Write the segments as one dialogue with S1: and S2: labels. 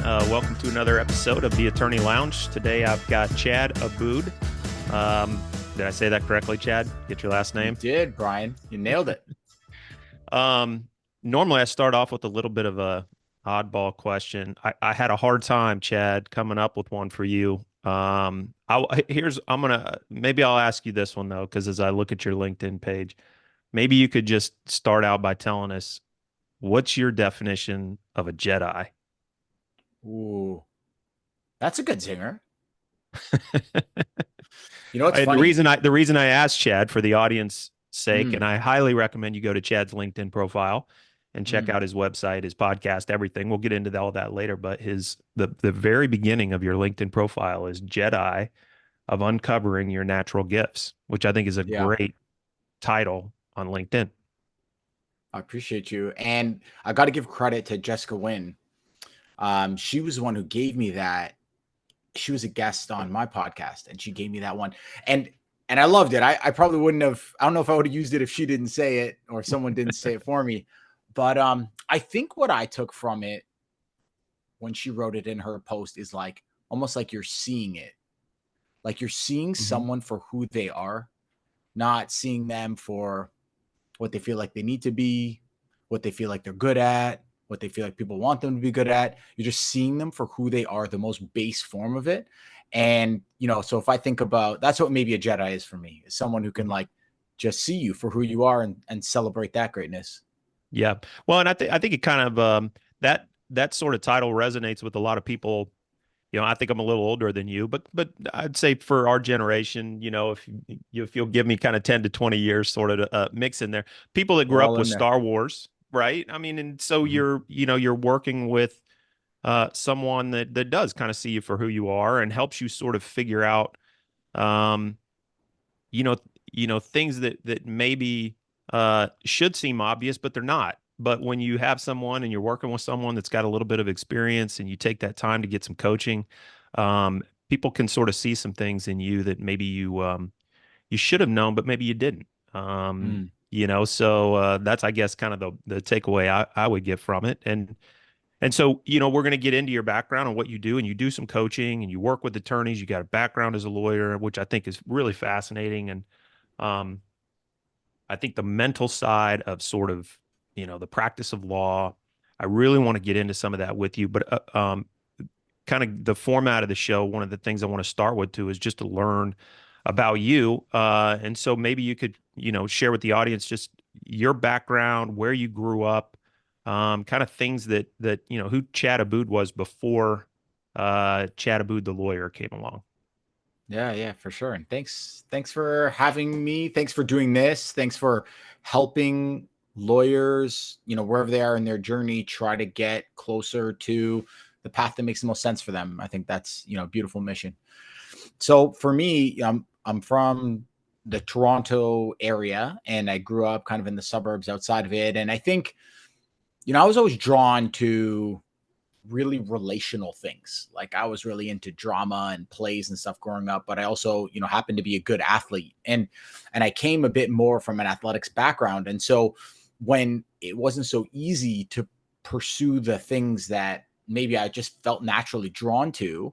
S1: Welcome to another episode of the Attorney Lounge. Today I've got Chad Aboud. Did I say that correctly, Chad? Get your last name?
S2: You did, Brian. You nailed it.
S1: Normally I start off with a little bit of a oddball question. I had a hard time, Chad, coming up with one for you. Maybe I'll ask you this one though, because as I look at your LinkedIn page, maybe you could just start out by telling us what's your definition of a Jedi?
S2: Ooh, that's a good zinger. You know what's
S1: The
S2: funny?
S1: reason I asked Chad for the audience sake, and
S2: Mm,
S1: I highly recommend you go to Chad's LinkedIn profile and check
S2: mm.
S1: out his website, his podcast, everything. We'll get into all that later, but the very beginning of your LinkedIn profile is Jedi of Uncovering Your Natural Gifts, which I think is a
S2: Yeah,
S1: great title on LinkedIn.
S2: I appreciate you. And I got to give credit to Jessica Wynn. She was the one who gave me that. She was a guest on my podcast, and she gave me that one. And I loved it. I probably wouldn't have. I don't know if I would have used it if she didn't say it or if someone didn't say it for me. But I think what I took from it when she wrote it in her post is like almost like you're seeing it, like you're seeing
S1: Mhm.
S2: someone for who they are, not seeing them for what they feel like they need to be, what they feel like they're good at, what they feel like people want them to be good at. You're just seeing them for who they are, the most base form of it. And, so if I think about that's what maybe a Jedi is for me, is someone who can like just see you for who you are and celebrate that greatness.
S1: Yeah. Well, and I think it kind of that sort of title resonates with a lot of people. I think I'm a little older than you, but I'd say for our generation, if you'll give me kind of 10 to 20 years sort of mix in there, people that
S2: We're
S1: grew
S2: all
S1: up with
S2: in there.
S1: Star Wars, right? I mean, and so
S2: Mhm.
S1: you're working with someone that does kind of see you for who you are and helps you sort of figure out um, you know, things that maybe should seem obvious, but they're not. But when you have someone and you're working with someone that's got a little bit of experience and you take that time to get some coaching, people can sort of see some things in you that maybe you should have known, but maybe you didn't.
S2: Mm.
S1: So that's, I guess, kind of the takeaway I would get from it. And so, we're going to get into your background and what you do, and you do some coaching and you work with attorneys. You got a background as a lawyer, which I think is really fascinating. And um, I think the mental side of sort of, the practice of law, I really want to get into some of that with you. But kind of the format of the show, one of the things I want to start with too is just to learn about you. And so maybe you could, share with the audience just your background, where you grew up, kind of things that who Chad Aboud was before Chad Aboud the lawyer came along.
S2: Yeah, yeah, for sure. And thanks for having me. Thanks for doing this. Thanks for helping lawyers, wherever they are in their journey, try to get closer to the path that makes the most sense for them. I think that's, a beautiful mission. So for me, I'm from the Toronto area and I grew up kind of in the suburbs outside of it. And I think, I was always drawn to really relational things. Like I was really into drama and plays and stuff growing up, but I also, happened to be a good athlete and I came a bit more from an athletics background. And so when it wasn't so easy to pursue the things that maybe I just felt naturally drawn to,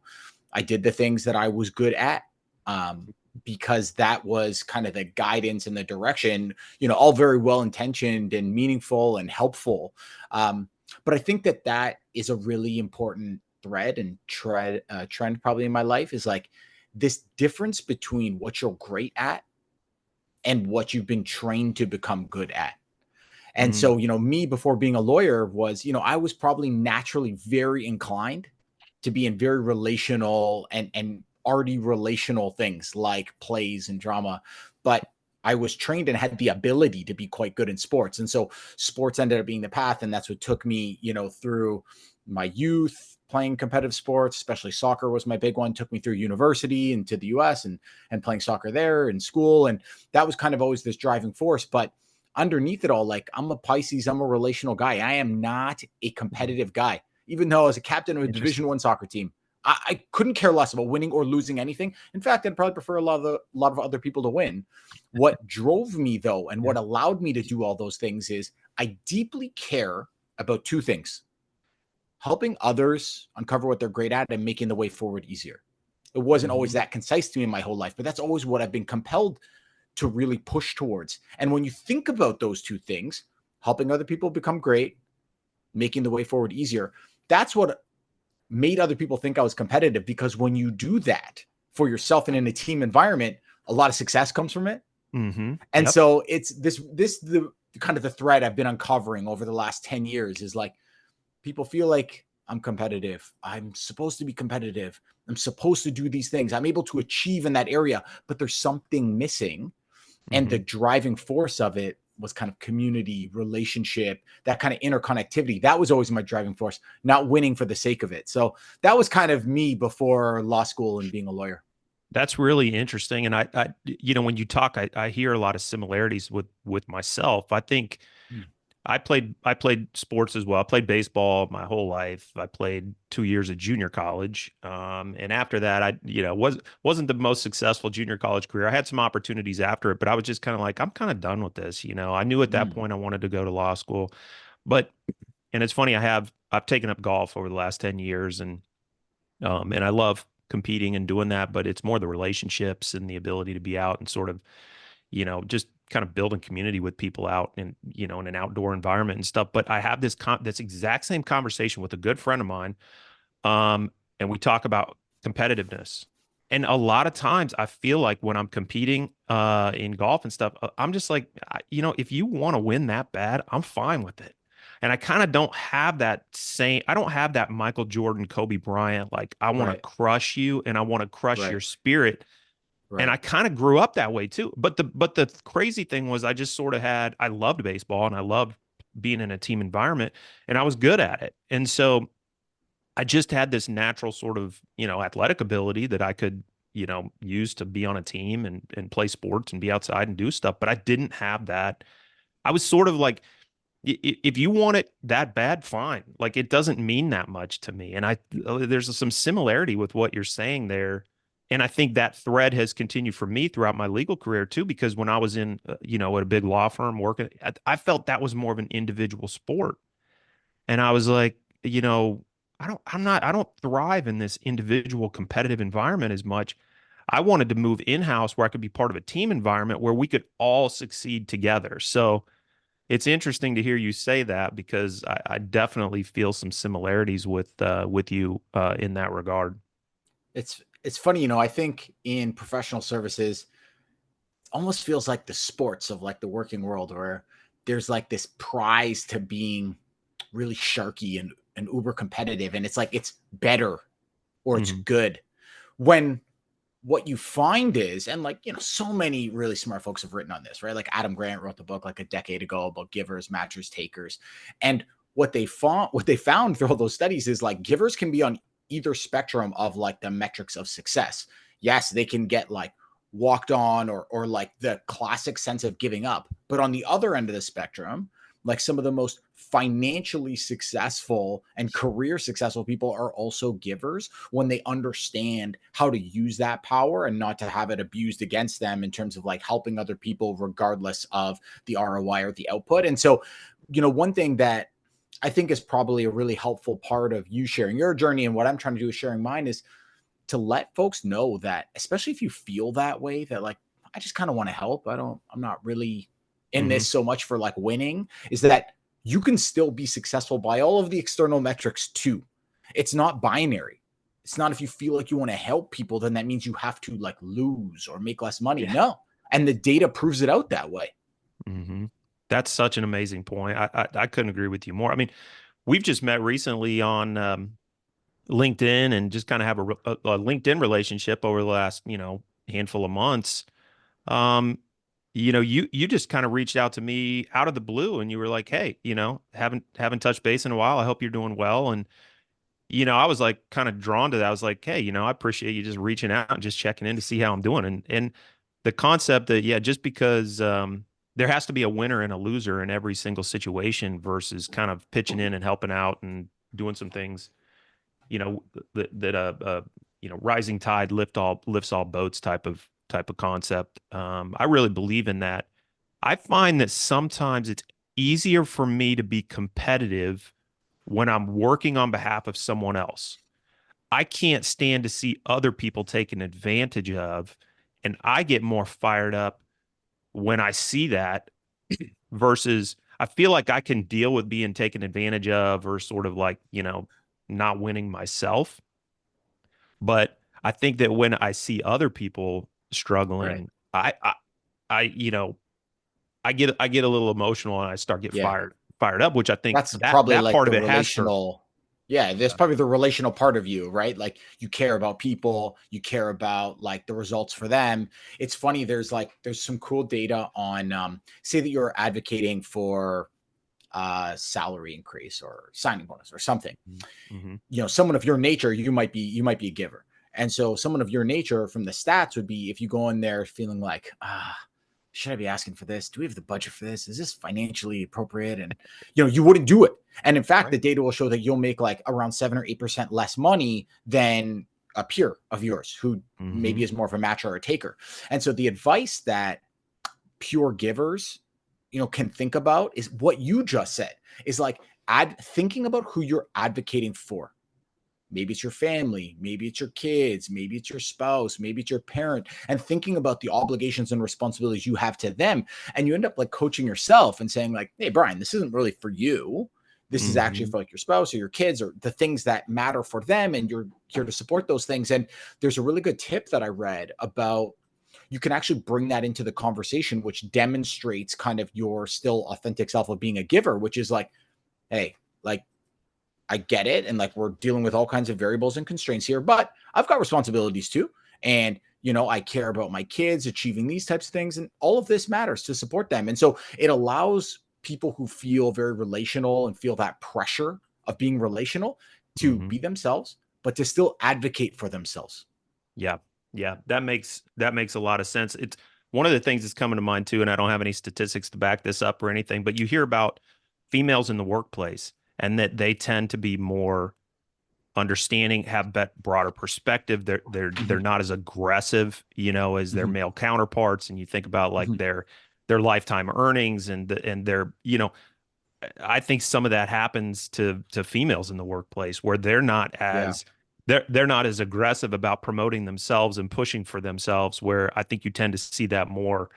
S2: I did the things that I was good at. Um, because that was kind of the guidance and the direction, all very well intentioned and meaningful and helpful. But I think that is a really important thread and trend probably in my life is like this difference between what you're great at and what you've been trained to become good at. And
S1: Mm,
S2: so, me before being a lawyer was, I was probably naturally very inclined to be in very relational and already relational things like plays and drama. But I was trained and had the ability to be quite good in sports. And so sports ended up being the path. And that's what took me, through my youth playing competitive sports, especially soccer was my big one, took me through university and to the US and playing soccer there in school. And that was kind of always this driving force. But underneath it all, like I'm a Pisces, I'm a relational guy. I am not a
S1: mhm.
S2: competitive guy. Even though I was a captain of a
S1: Interesting.
S2: Division I soccer team, I couldn't care less about winning or losing anything. In fact, I'd probably prefer a lot of other people to win. What drove me though, and
S1: Yeah.
S2: what allowed me to do all those things is I deeply care about two things. helping others uncover what they're great at and making the way forward easier. It wasn't always
S1: Hmm.
S2: that concise to me in my whole life, but that's always what I've been compelled to really push towards. And when you think about those two things, helping other people become great, making the way forward easier, that's what made other people think I was competitive, because when you do that for yourself and in a team environment, a lot of success comes from it.
S1: Hmm.
S2: And
S1: Yep.
S2: so it's the kind of the thread I've been uncovering over the last 10 years is like, people feel like I'm competitive. I'm supposed to be competitive. I'm supposed to do these things. I'm able to achieve in that area, but there's something missing. And the
S1: Hmm.
S2: driving force of it was kind of community, relationship, that kind of interconnectivity. That was always my driving force, not winning for the sake of it. So that was kind of me before law school and being a lawyer.
S1: That's really interesting. And when you talk, I hear a lot of similarities with myself. I think
S2: Mm.
S1: I played sports as well. I played baseball my whole life. I played 2 years at junior college. And after that, wasn't the most successful junior college career. I had some opportunities after it, but I was just kind of like, I'm kind of done with this. I knew at that
S2: Mm.
S1: point I wanted to go to law school. But and it's funny, I've taken up golf over the last 10 years, and I love competing and doing that, but it's more the relationships and the ability to be out and sort of, just kind of building community with people out in an outdoor environment and stuff. But I have this exact same conversation with a good friend of mine. Um, and we talk about competitiveness. And a lot of times I feel like when I'm competing in golf and stuff, I'm just like, if you want to win that bad, I'm fine with it. And I kind of I don't have that Michael Jordan, Kobe Bryant, like I want to
S2: Right,
S1: crush you and I want to crush your
S2: right,
S1: spirit. And I
S2: right.
S1: kind of grew up that way too. But the crazy thing was I just sort of I loved baseball and I loved being in a team environment and I was good at it. And so I just had this natural sort of, athletic ability that I could, use to be on a team and play sports and be outside and do stuff. But I didn't have that. I was sort of like, if you want it that bad, fine. Like it doesn't mean that much to me. And there's some similarity with what you're saying there. And I think that thread has continued for me throughout my legal career too, because when I was in, at a big law firm working, I felt that was more of an individual sport. And I was like, I don't thrive in this individual competitive environment as much. I wanted to move in-house where I could be part of a team environment where we could all succeed together. So it's interesting to hear you say that because I definitely feel some similarities with you in that regard.
S2: It's funny, I think in professional services, almost feels like the sports of like the working world, where there's like this prize to being really sharky and uber competitive, and it's like it's better or it's
S1: Hmm.
S2: good. When what you find is, and like, so many really smart folks have written on this, right? Like Adam Grant wrote the book like a decade ago about givers, matchers, takers. And what they found through all those studies is like givers can be on either spectrum of like the metrics of success. Yes, they can get like walked on, or like the classic sense of giving up. But on the other end of the spectrum, like some of the most financially successful and career successful people are also givers, when they understand how to use that power and not to have it abused against them in terms of like helping other people regardless of the ROI or the output. And so, one thing that I think is probably a really helpful part of you sharing your journey, and what I'm trying to do is sharing mine, is to let folks know that, especially if you feel that way, that like, I just kind of want to help. I'm not really in
S1: Hmm.
S2: this so much for like winning, is that you can still be successful by all of the external metrics too. It's not binary. It's not, if you feel like you want to help people, then that means you have to like lose or make less money.
S1: Yeah.
S2: No. And the data proves it out that way.
S1: Hmm. That's such an amazing point. I couldn't agree with you more. I mean, we've just met recently on LinkedIn and just kind of have a LinkedIn relationship over the last, handful of months. Um, you just kind of reached out to me out of the blue and you were like, "Hey, haven't touched base in a while. I hope you're doing well." And I was like kind of drawn to that. I was like, "Hey, I appreciate you just reaching out and just checking in to see how I'm doing." And the concept that yeah, just because there has to be a winner and a loser in every single situation versus kind of pitching in and helping out and doing some things that rising tide lifts all boats type of concept. I really believe in that. I find that sometimes it's easier for me to be competitive when I'm working on behalf of someone else. I can't stand to see other people taken advantage of. And I get more fired up when I see that versus I feel like I can deal with being taken advantage of or sort of like, not winning myself. But I think that when I see other people
S2: Right.
S1: struggling, I I get a little emotional and I start get
S2: Yeah.
S1: fired up, which I think
S2: That's
S1: that
S2: probably
S1: that
S2: like
S1: part
S2: the
S1: of it has turned.
S2: relational. Yeah, there's
S1: Yeah.
S2: probably the relational part of you, right? Like you care about people, you care about like the results for them. It's funny, there's some cool data on say that you're advocating for salary increase or signing bonus or something.
S1: Mm-hmm.
S2: Someone of your nature, you might be a giver. And so someone of your nature from the stats would be if you go in there feeling like, should I be asking for this? Do we have the budget for this? Is this financially appropriate? And you wouldn't do it. And in fact, the
S1: Right.
S2: data will show that you'll make like around 7 or 8% less money than a peer of yours who
S1: Mm-hmm.
S2: maybe is more of a matcher or a taker. And so the advice that pure givers, can think about is what you just said is like thinking about who you're advocating for. Maybe it's your family, maybe it's your kids, maybe it's your spouse, maybe it's your parent, and thinking about the obligations and responsibilities you have to them. And you end up like coaching yourself and saying, like, hey, Brian, this isn't really for you. This is actually
S1: Mm-hmm.
S2: for like your spouse or your kids or the things that matter for them. And you're here to support those things. And there's a really good tip that I read about you can actually bring that into the conversation, which demonstrates kind of your still authentic self of being a giver, which is like, hey, like I get it. And like we're dealing with all kinds of variables and constraints here, but I've got responsibilities too. And, I care about my kids achieving these types of things. And all of this matters to support them. And so it allows people who feel very relational and feel that pressure of being relational to
S1: Mm-hmm.
S2: be themselves, but to still advocate for themselves.
S1: Yeah. Yeah. That makes a lot of sense. It's one of the things that's coming to mind too, and I don't have any statistics to back this up or anything, but you hear about females in the workplace and that they tend to be more understanding, have broader perspective. They're
S2: Mhm,
S1: not as aggressive, as their
S2: mhm,
S1: male counterparts. And you think about like
S2: mhm.
S1: their lifetime earnings and their, I think some of that happens to females in the workplace where
S2: Yeah.
S1: they're not as aggressive about promoting themselves and pushing for themselves. Where I think you tend to see that more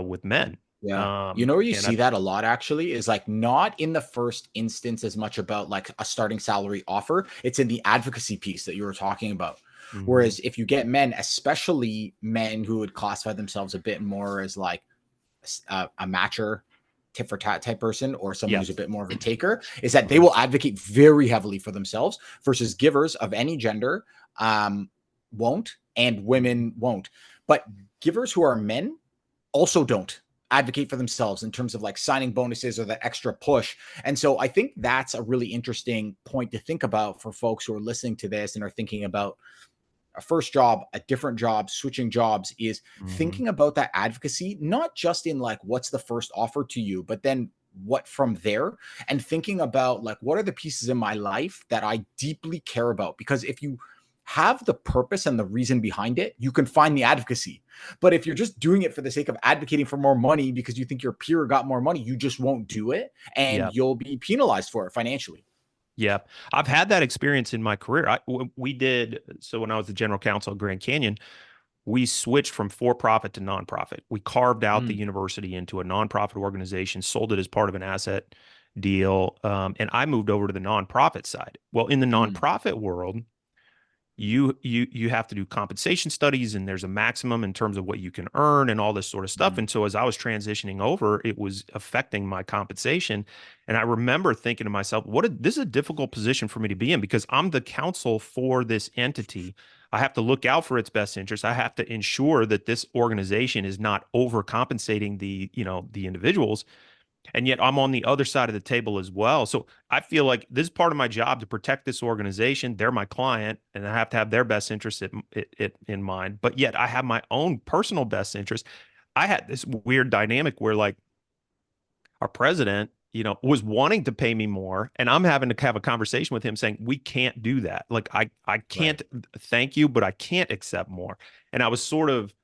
S1: with men.
S2: Yeah. You know where you
S1: And
S2: see that a lot actually is like not in the first instance as much about like a starting salary offer. It's in the advocacy piece that you were talking about.
S1: Mhm.
S2: Whereas if you get men, especially men who would classify themselves a bit more as like a matcher, tit for tat type person, or someone
S1: Yeah.
S2: who's a bit more of a taker, is that they
S1: Mhm.
S2: will advocate very heavily for themselves versus givers of any gender won't and
S1: Mhm.
S2: women won't. But givers who are men also don't advocate for themselves in terms of like signing bonuses or the extra push. And so I think that's a really interesting point to think about for folks who are listening to this and are thinking about a first job, a different job, switching jobs is
S1: Mhm.
S2: thinking about that advocacy, not just in like what's the first offer to you, but then what from there and thinking about like what are the pieces in my life that I deeply care about. Because if you have the purpose and the reason behind it, you can find the advocacy. But if you're just doing it for the sake of advocating for more money because you think your peer got more money, you just won't do it and
S1: Yeah.
S2: you'll be penalized for it financially.
S1: Yeah, I've had that experience in my career. We did so when I was the general counsel of Grand Canyon, we switched from for profit to nonprofit. We carved out the
S2: Mm,
S1: university into a nonprofit organization, sold it as part of an asset deal, and I moved over to the nonprofit side. Well, in the
S2: mm,
S1: nonprofit world, you have to do compensation studies and there's a maximum in terms of what you can earn and all this sort of stuff.
S2: mm,
S1: And so as I was transitioning over, it was affecting my compensation. And I remember thinking to myself, this is a difficult position for me to be in because I'm the counsel for this entity. I have to look out for its best interest. I have to ensure that this organization is not overcompensating the individuals, and yet I'm on the other side of the table as well. So I feel like this is part of my job to protect this organization. They're my client, and I have to have their best interest in mind. But yet I have my own personal best interest. I had this weird dynamic where, like, our president, was wanting to pay me more, and I'm having to have a conversation with him saying we can't do that. Like, I
S2: right.
S1: can't thank you, but I can't accept more. And I was sort of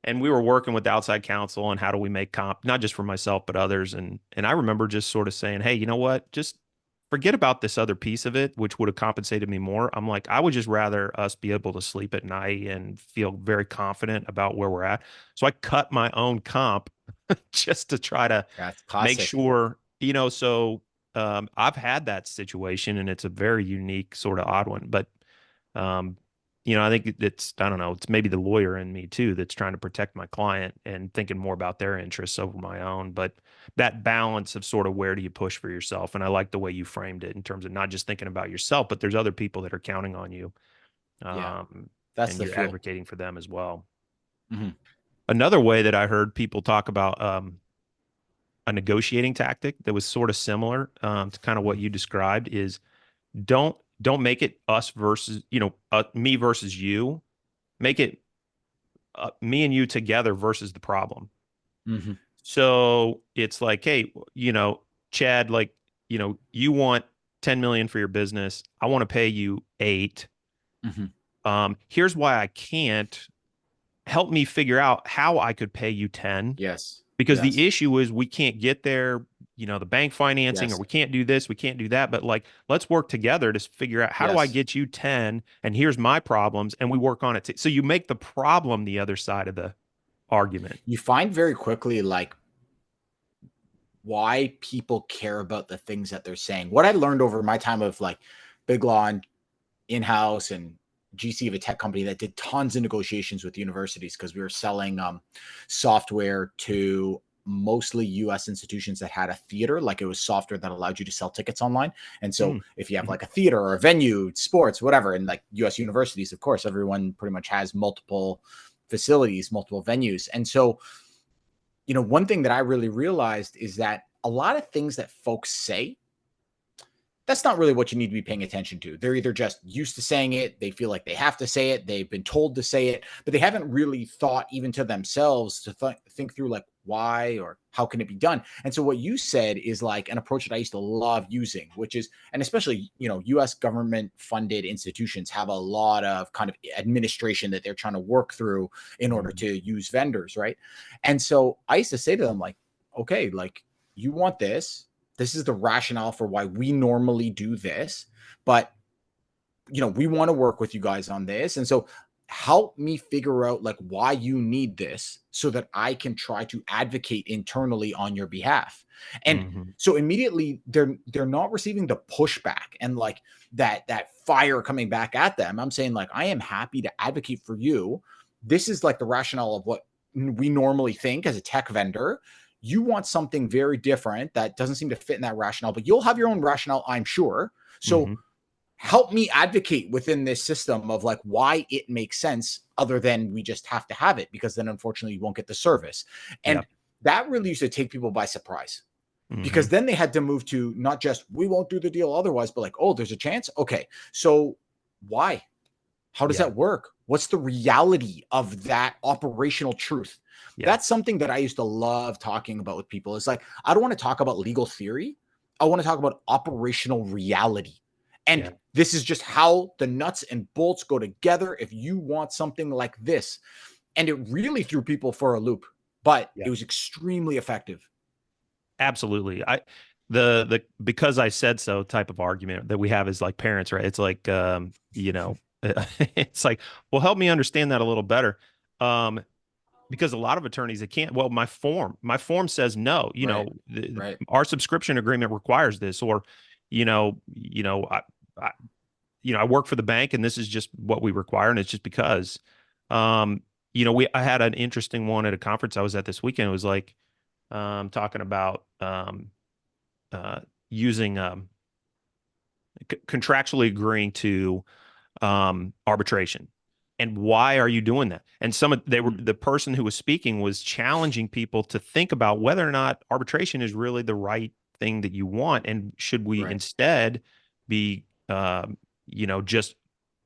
S1: and we were working with outside counsel on how do we make comp not just for myself but others, and I remember just sort of saying, hey, you know what, just forget about this other piece of it, which would have compensated me more. I'm like, I would just rather us be able to sleep at night and feel very confident about where we're at. So I cut my own comp just to try to
S2: That's
S1: make
S2: classic.
S1: sure, I've had that situation and it's a very unique sort of odd one. But um, I think it's, I don't know, it's maybe the lawyer in me too that's trying to protect my client and thinking more about their interests over my own. But that balance of sort of where do you push for yourself? And I like the way you framed it in terms of not just thinking about yourself, but there's other people that are counting on you.
S2: Yeah,
S1: Um,
S2: that's
S1: and
S2: the
S1: you're
S2: fuel.
S1: advocating for them as well.
S2: Hmm.
S1: Another way that I heard people talk about a negotiating tactic that was sort of similar to kind of what you described is don't make it us versus me versus you. Make it me and you together versus the problem.
S2: Hmm.
S1: So it's like, hey, Chad, like, you want 10 million for your business. I want to pay you 8.
S2: Hmm.
S1: Here's why I can't. Help me figure out how I could pay you 10,
S2: Yes.
S1: because the
S2: Yes.
S1: issue is we can't get there, the bank financing, or
S2: Yes.
S1: we can't do this, we can't do that. But like, let's work together to figure out how do I
S2: Yes.
S1: get you 10 and here's my problems and we work on it. So you make the problem the other side of the argument.
S2: You find very quickly like why people care about the things that they're saying. What I learned over my time of like Big Law and in-house and GC of a tech company that did tons of negotiations with universities because we were selling software to mostly US institutions that had a theater, like it was software that allowed you to sell tickets online. And so
S1: Mm,
S2: if you have
S1: mhm,
S2: like a theater or a venue, sports, whatever, and like US universities, of course, everyone pretty much has multiple facilities, multiple venues. And so, one thing that I really realized is that a lot of things that folks say, that's not really what you need to be paying attention to. They're either just used to saying it, they feel like they have to say it, they've been told to say it, but they haven't really thought even to themselves to think through like why or how can it be done. And so what you said is like an approach that I used to love using, which is, and especially, US government funded institutions have a lot of kind of administration that they're trying to work through in order
S1: mhm,
S2: to use vendors, right? And so I used to say to them like, okay, like you want this is the rationale for why we normally do this, but we want to work with you guys on this. And so help me figure out like why you need this so that I can try to advocate internally on your behalf. And
S1: mhm.
S2: so immediately they're not receiving the pushback and like that fire coming back at them. I'm saying like I am happy to advocate for you. This is like the rationale of what we normally think as a tech vendor. You want something very different that doesn't seem to fit in that rationale, but you'll have your own rationale, I'm sure. So
S1: Mhm.
S2: help me advocate within this system of like why it makes sense other than we just have to have it, because then unfortunately you won't get the service. And
S1: Yep.
S2: that really used to take people by surprise, because
S1: Mhm.
S2: then they had to move to not just we won't do the deal otherwise, but like, oh, there's a chance. Okay. So why? How does
S1: Yeah.
S2: that work? What's the reality of that operational truth?
S1: Yeah.
S2: That's something that I used to love talking about with people. It's like, I don't want to talk about legal theory. I want to talk about operational reality. And
S1: Yeah.
S2: this is just how the nuts and bolts go together if you want something like this. And it really threw people for a loop, but
S1: Yeah.
S2: it was extremely effective.
S1: Absolutely. The because I said so type of argument that we have is like parents, right? It's like it's like, well, help me understand that a little better. Um, because a lot of attorneys they can't, well, my form says no,
S2: Right. Right.
S1: our subscription agreement requires this, or I I work for the bank and this is just what we require and it's just because um I had an interesting one at a conference I was at this weekend. It was like talking about uh using contractually agreeing to arbitration. And why are you doing that? And
S2: Mm.
S1: the person who was speaking was challenging people to think about whether or not arbitration is really the right thing that you want, and should we
S2: Right.
S1: instead be, just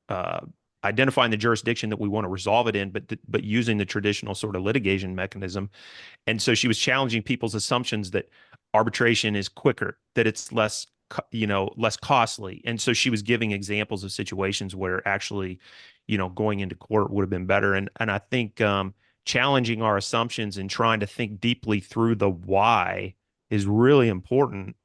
S1: uh, identifying the jurisdiction that we want to resolve it in, but using the traditional sort of litigation mechanism. And so she was challenging people's assumptions that arbitration is quicker, that it's less costly. And so she was giving examples of situations where actually, going into court would have been better. And I think challenging our assumptions and trying to think deeply through the why is really important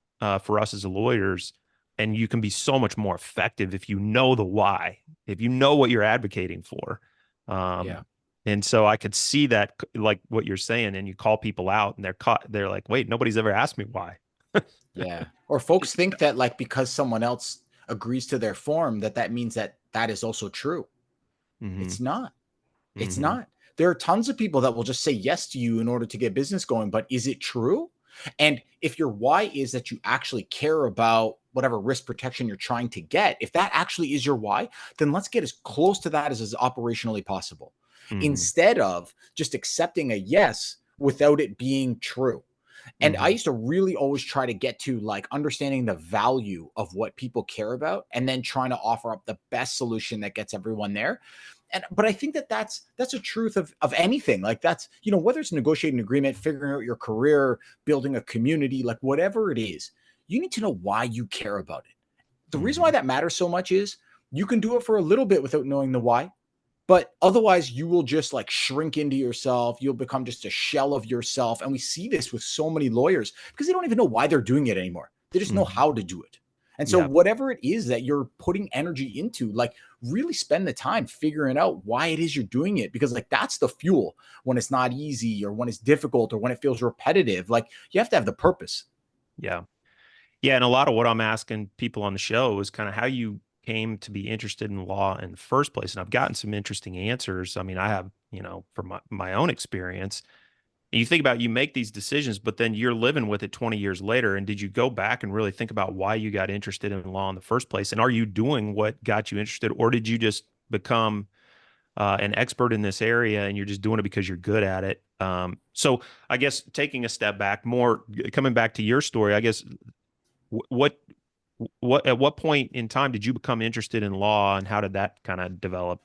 S1: for us as lawyers. and you can be so much more effective if you know the why, if you know what you're advocating for. Um,
S2: Yeah.
S1: and so I could see that, like what you're saying, and you call people out, and they're like, wait, nobody's ever asked me why.
S2: Yeah. Or folks think that like because someone else agrees to their form that that means that that is also true.
S1: Hmm.
S2: It's not. It's
S1: Hmm.
S2: not. There are tons of people that will just say yes to you in order to get business going, but is it true? And if your why is that you actually care about whatever risk protection you're trying to get, if that actually is your why, then let's get as close to that as is operationally possible
S1: Hmm.
S2: instead of just accepting a yes without it being true. And I
S1: Hmm.
S2: used to really always try to get to like understanding the value of what people care about and then trying to offer up the best solution that gets everyone there. And but I think that that's a truth of anything. Like that's, you know, whether it's negotiating an agreement, figuring out your career, building a community, like whatever it is, you need to know why you care about it. The reason why
S1: Hmm.
S2: that matters so much is you can do it for a little bit without knowing the why, but otherwise you will just like shrink into yourself. You'll become just a shell of yourself. And we see this with so many lawyers because they don't even know why they're doing it anymore. They just know
S1: Hmm.
S2: how to do it. And so
S1: Yeah.
S2: whatever it is that you're putting energy into, like really spend the time figuring out why it is you're doing it, because like that's the fuel when it's not easy or when it's difficult or when it feels repetitive. Like you have to have the purpose.
S1: Yeah. Yeah, and a lot of what I'm asking people on the show is kind of how you came to be interested in law in the first place. And I've gotten some interesting answers. I mean, I have, from my own experience. And you think about, you make these decisions, but then you're living with it 20 years later. And did you go back and really think about why you got interested in law in the first place? And are you doing what got you interested, or did you just become an expert in this area and you're just doing it because you're good at it? So I guess taking a step back, more coming back to your story, I guess what at what point in time did you become interested in law, and how did that kind of develop?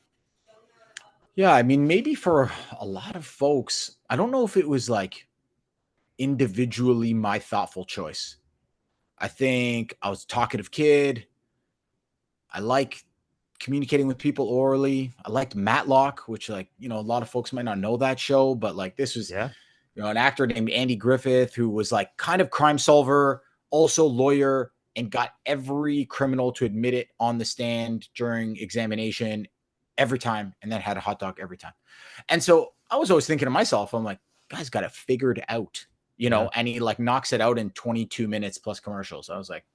S2: Yeah, I mean, maybe for a lot of folks, I don't know if it was like individually my thoughtful choice. I think I was a talkative kid. I like communicating with people orally. I liked Matlock, which like, you know, a lot of folks might not know that show, but like this was,
S1: Yeah.
S2: you know, an actor named Andy Griffith who was like kind of crime solver, also lawyer, and got every criminal to admit it on the stand during examination every time, and then had a hot dog every time. And so I was always thinking to myself, I'm like, guy's got it figured out, you know,
S1: Yeah.
S2: and he like knocks it out in 22 minutes plus commercials. I was like,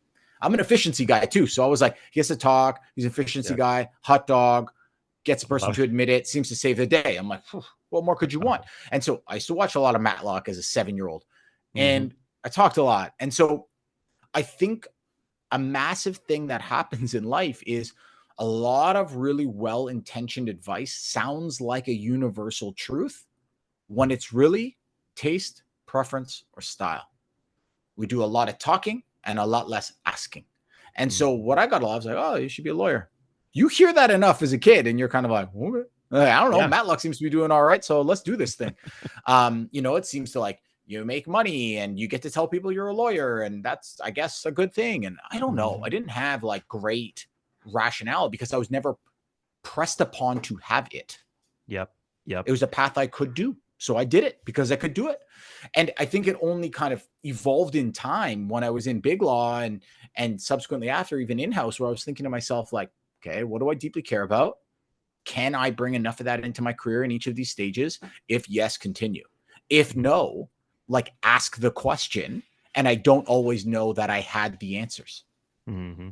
S2: I'm an efficiency guy too. So I was like, he has to talk. He's an efficiency
S1: Yeah.
S2: guy, hot dog, gets a person
S1: Love
S2: to admit it, seems to save the day. I'm like, what more could you
S1: it.
S2: want? And so I used to watch a lot of Matlock as a 7 year old,
S1: Hmm.
S2: and I talked a lot. And so I think a massive thing that happens in life is a lot of really well intentioned advice sounds like a universal truth when it's really taste, preference, or style. We do a lot of talking and a lot less asking. And so
S1: Hmm.
S2: what I got a lot, I was like, oh, you should be a lawyer. You hear that enough as a kid, and you're kind of like, okay. I don't know.
S1: Yeah.
S2: Matlock seems to be doing all right, so let's do this thing. You know, it seems to like you make money and you get to tell people you're a lawyer, and that's, I guess, a good thing. And I don't know. I
S1: Hmm.
S2: didn't have like great rationale because I was never pressed upon to have it.
S1: Yep. Yep.
S2: It was a path I could do. So I did it because I could do it. And I think it only kind of evolved in time when I was in big law and subsequently after, even in-house, where I was thinking to myself, like, okay, what do I deeply care about? Can I bring enough of that into my career in each of these stages? If yes, continue. If no, like ask the question. And I don't always know that I had the answers.
S1: Hmm.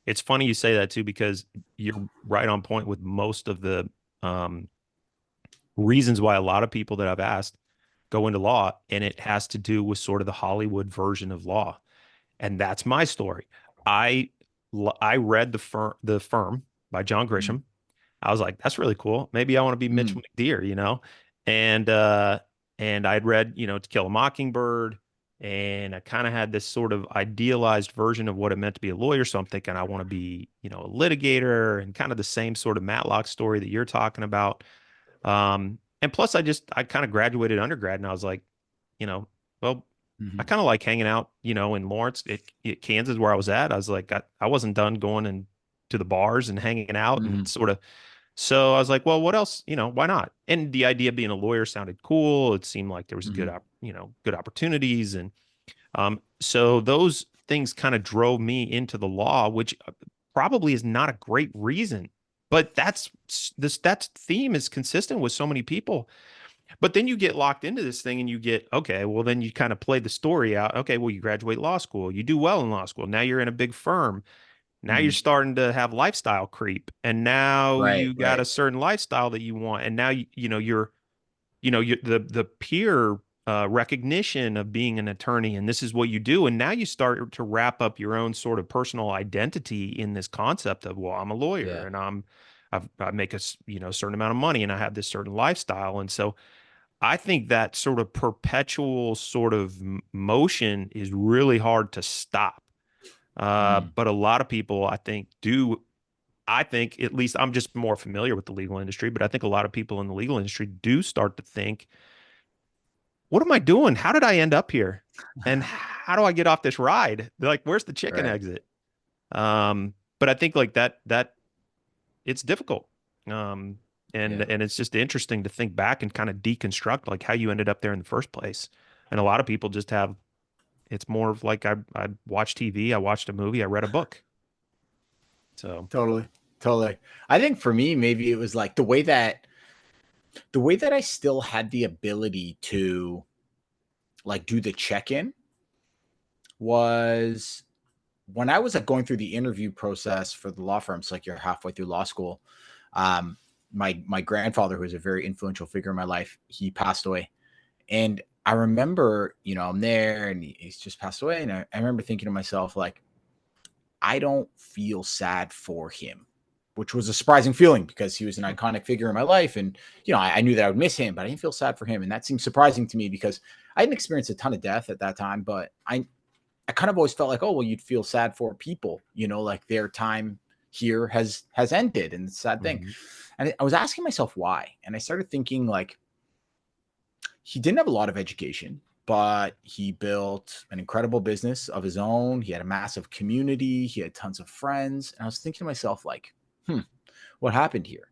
S1: It's funny you say that too, because you're right on point with most of the um, reasons why a lot of people that I've asked go into law, and it has to do with sort of the Hollywood version of law. And that's my story. I I read the Firm by John
S2: Mm,
S1: Grisham. I was like, that's really cool. Maybe I want to be
S2: mm,
S1: Mitchell McDear. And I'd read, To Kill a Mockingbird, and I kind of had this sort of idealized version of what it meant to be a lawyer. So I'm thinking I want to be, a litigator, and kind of the same sort of Matlock story that you're talking about. And plus I kind of graduated undergrad, and I was like, you know, well, I
S2: mhm,
S1: kind of like hanging out, in Lawrence, Kansas, where I was at. I was like, I wasn't done going and to the bars and hanging out and
S2: mhm,
S1: sort of. So I was like, well, what else? Why not? And the idea of being a lawyer sounded cool. It seemed like there was
S2: mhm,
S1: good opportunities, and so those things kind of drove me into the law, which probably is not a great reason, but that theme is consistent with so many people. But then you get locked into this thing and you get, okay, well, then you kind of play the story out. Okay, well, you graduate law school, you do well in law school. Now you're in a big firm. Now you're
S2: Mhm.
S1: starting to have lifestyle creep. And now
S2: Right,
S1: you got a
S2: right.
S1: certain lifestyle that you want. And now, you're the peer recognition of being an attorney, and this is what you do. And now you start to wrap up your own sort of personal identity in this concept of, well, I'm a lawyer
S2: Yeah,
S1: and I make certain amount of money and I have this certain lifestyle. And so I think that sort of perpetual sort of motion is really hard to stop.
S2: mm,
S1: But a lot of people, I think, do. I think, at least I'm just more familiar with the legal industry, but I think a lot of people in the legal industry do start to think, what am I doing? How did I end up here? And how do I get off this ride? They're like, where's the chicken
S2: right.
S1: exit? But I think like that it's difficult. Um, and
S2: Yeah,
S1: and it's just interesting to think back and kind of deconstruct like how you ended up there in the first place. And a lot of people just have, it's more of like I watched TV, I watched a movie, I read a book. So
S2: totally, totally. I think for me, maybe it was like the way that I still had the ability to like do the check-in was when I was like going through the interview process for the law firms, like you're halfway through law school. Um, my grandfather, who was a very influential figure in my life, he passed away, and I remember, I'm there, and he's just passed away, and I remember thinking to myself, like, I don't feel sad for him, which was a surprising feeling because he was an iconic figure in my life, and I knew that I would miss him, but I didn't feel sad for him, and that seemed surprising to me because I hadn't experienced a ton of death at that time, but I kind of always felt like, oh, well, you'd feel sad for people, like their time here has ended, and it's a sad thing.
S1: mhm,
S2: And I was asking myself why, and I started thinking like he didn't have a lot of education, but he built an incredible business of his own. He had a massive community. He had tons of friends, and I was thinking to myself like, what happened here?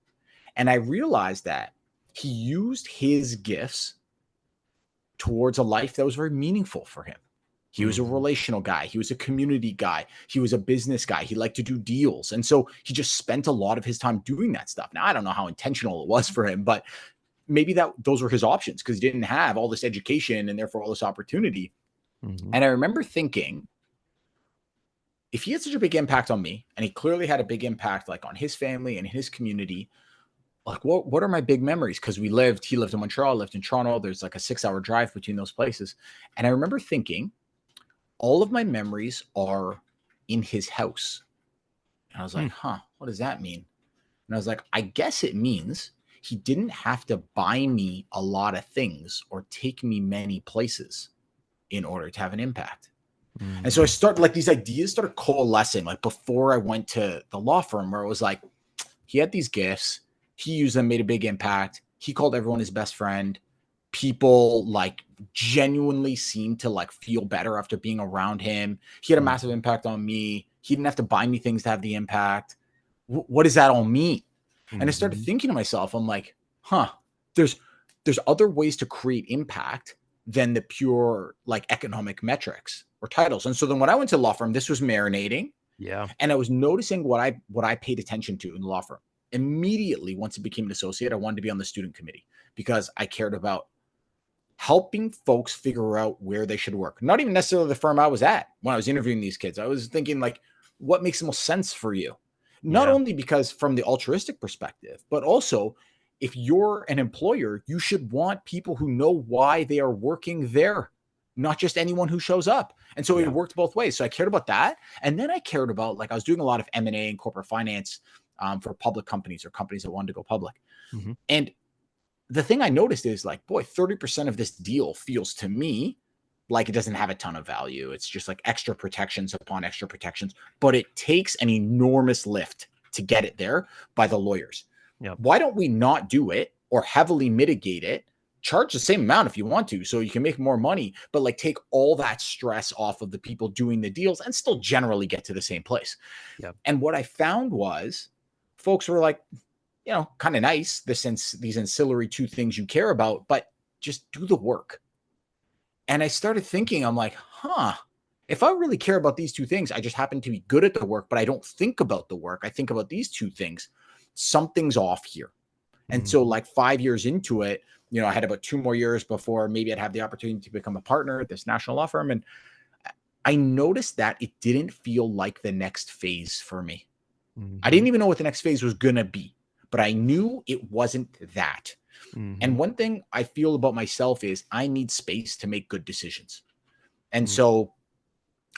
S2: And I realized that he used his gifts towards a life that was very meaningful for him. He was a
S1: mhm,
S2: relational guy. He was a community guy. He was a business guy. He liked to do deals. And so he just spent a lot of his time doing that stuff. Now, I don't know how intentional it was for him, but maybe those were his options because he didn't have all this education and therefore all this opportunity.
S1: mhm,
S2: And I remember thinking, if he had such a big impact on me, and he clearly had a big impact like on his family and his community, like what are my big memories? Because he lived in Montreal, I lived in Toronto. There's like a 6-hour drive between those places. And I remember thinking, all of my memories are in his house. And I was
S1: hmm,
S2: like, huh, what does that mean? And I was like, I guess it means he didn't have to buy me a lot of things or take me many places in order to have an impact. And so I
S1: mhm,
S2: started like these ideas started coalescing like before I went to the law firm where it was like, he had these gifts, he used them, made a big impact. He called everyone his best friend. People like genuinely seemed to like feel better after being around him. He had a massive
S1: mhm,
S2: impact on me. He didn't have to buy me things to have the impact. What does that all mean? And I started
S1: mhm.
S2: thinking to myself, I'm like, huh, there's there's other ways to create impact than the pure like economic metrics or titles. And so then when I went to the law firm, this was marinating,
S1: Yeah.
S2: and I was noticing what I paid attention to in the law firm. Immediately once it became an associate, I wanted to be on the student committee because I cared about helping folks figure out where they should work. Not even necessarily the firm I was at when I was interviewing these kids. I was thinking like, what makes the most sense for you? Not
S1: Yeah.
S2: only because from the altruistic perspective, but also if you're an employer, you should want people who know why they are working there, not just anyone who shows up. And so it
S1: Yeah.
S2: worked both ways. So I cared about that. And then I cared about like I was doing a lot of M&A and corporate finance for public companies or companies that wanted to go public.
S1: Mhm.
S2: And the thing I noticed is like, boy, 30% of this deal feels to me like it doesn't have a ton of value. It's just like extra protections upon extra protections, but it takes an enormous lift to get it there by the lawyers.
S1: Yep.
S2: Why don't we not do it or heavily mitigate it? Charge the same amount if you want to, so you can make more money, but like take all that stress off of the people doing the deals and still generally get to the same place.
S1: Yep.
S2: And what I found was folks were like, kind of nice, these ancillary two things you care about, but just do the work. And I started thinking, I'm like, huh, if I really care about these two things, I just happen to be good at the work, but I don't think about the work. I think about these two things. Something's off here. And so,
S1: Hmm.
S2: like 5 years into it, I had about 2 more years before maybe I'd have the opportunity to become a partner at this national law firm. And I noticed that it didn't feel like the next phase for me. I
S1: Hmm.
S2: didn't even know what the next phase was going to be, but I knew it wasn't that.
S1: Hmm.
S2: And one thing I feel about myself is I need space to make good decisions. And so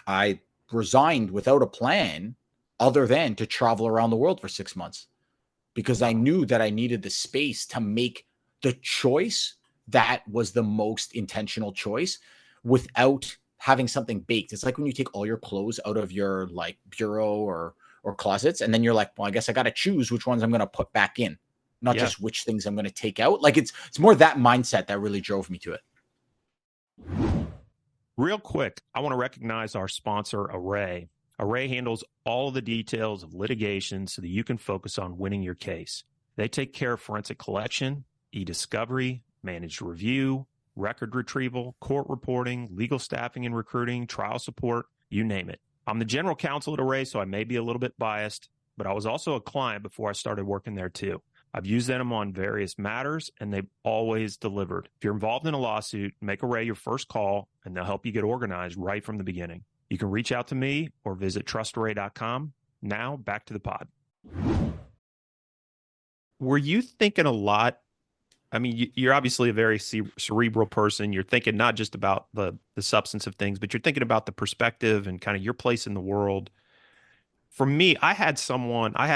S2: I resigned without a plan other than to travel around the world for 6 months because I knew that I needed the space to make the choice that was the most intentional choice without having something baked. It's like when you take all your clothes out of your like bureau or closets and then you're like, well, I guess I got to choose which ones I'm going to put back in, not
S1: Yeah.
S2: just which things I'm going to take out. Like it's more that mindset that really drove me to it.
S1: Real quick, I want to recognize our sponsor, Array. Array handles all of the details of litigation so that you can focus on winning your case. They take care of forensic collection, e-discovery, managed review, record retrieval, court reporting, legal staffing and recruiting, trial support, you name it. I'm the general counsel at Array, so I may be a little bit biased, but I was also a client before I started working there too. I've used them on various matters, and they've always delivered. If you're involved in a lawsuit, make Array your first call, and they'll help you get organized right from the beginning. You can reach out to me or visit trustarray.com. Now, back to the pod. Were you thinking a lot? I mean, you're obviously a very cerebral person. You're thinking not just about the substance of things, but you're thinking about the perspective and kind of your place in the world. For me, I had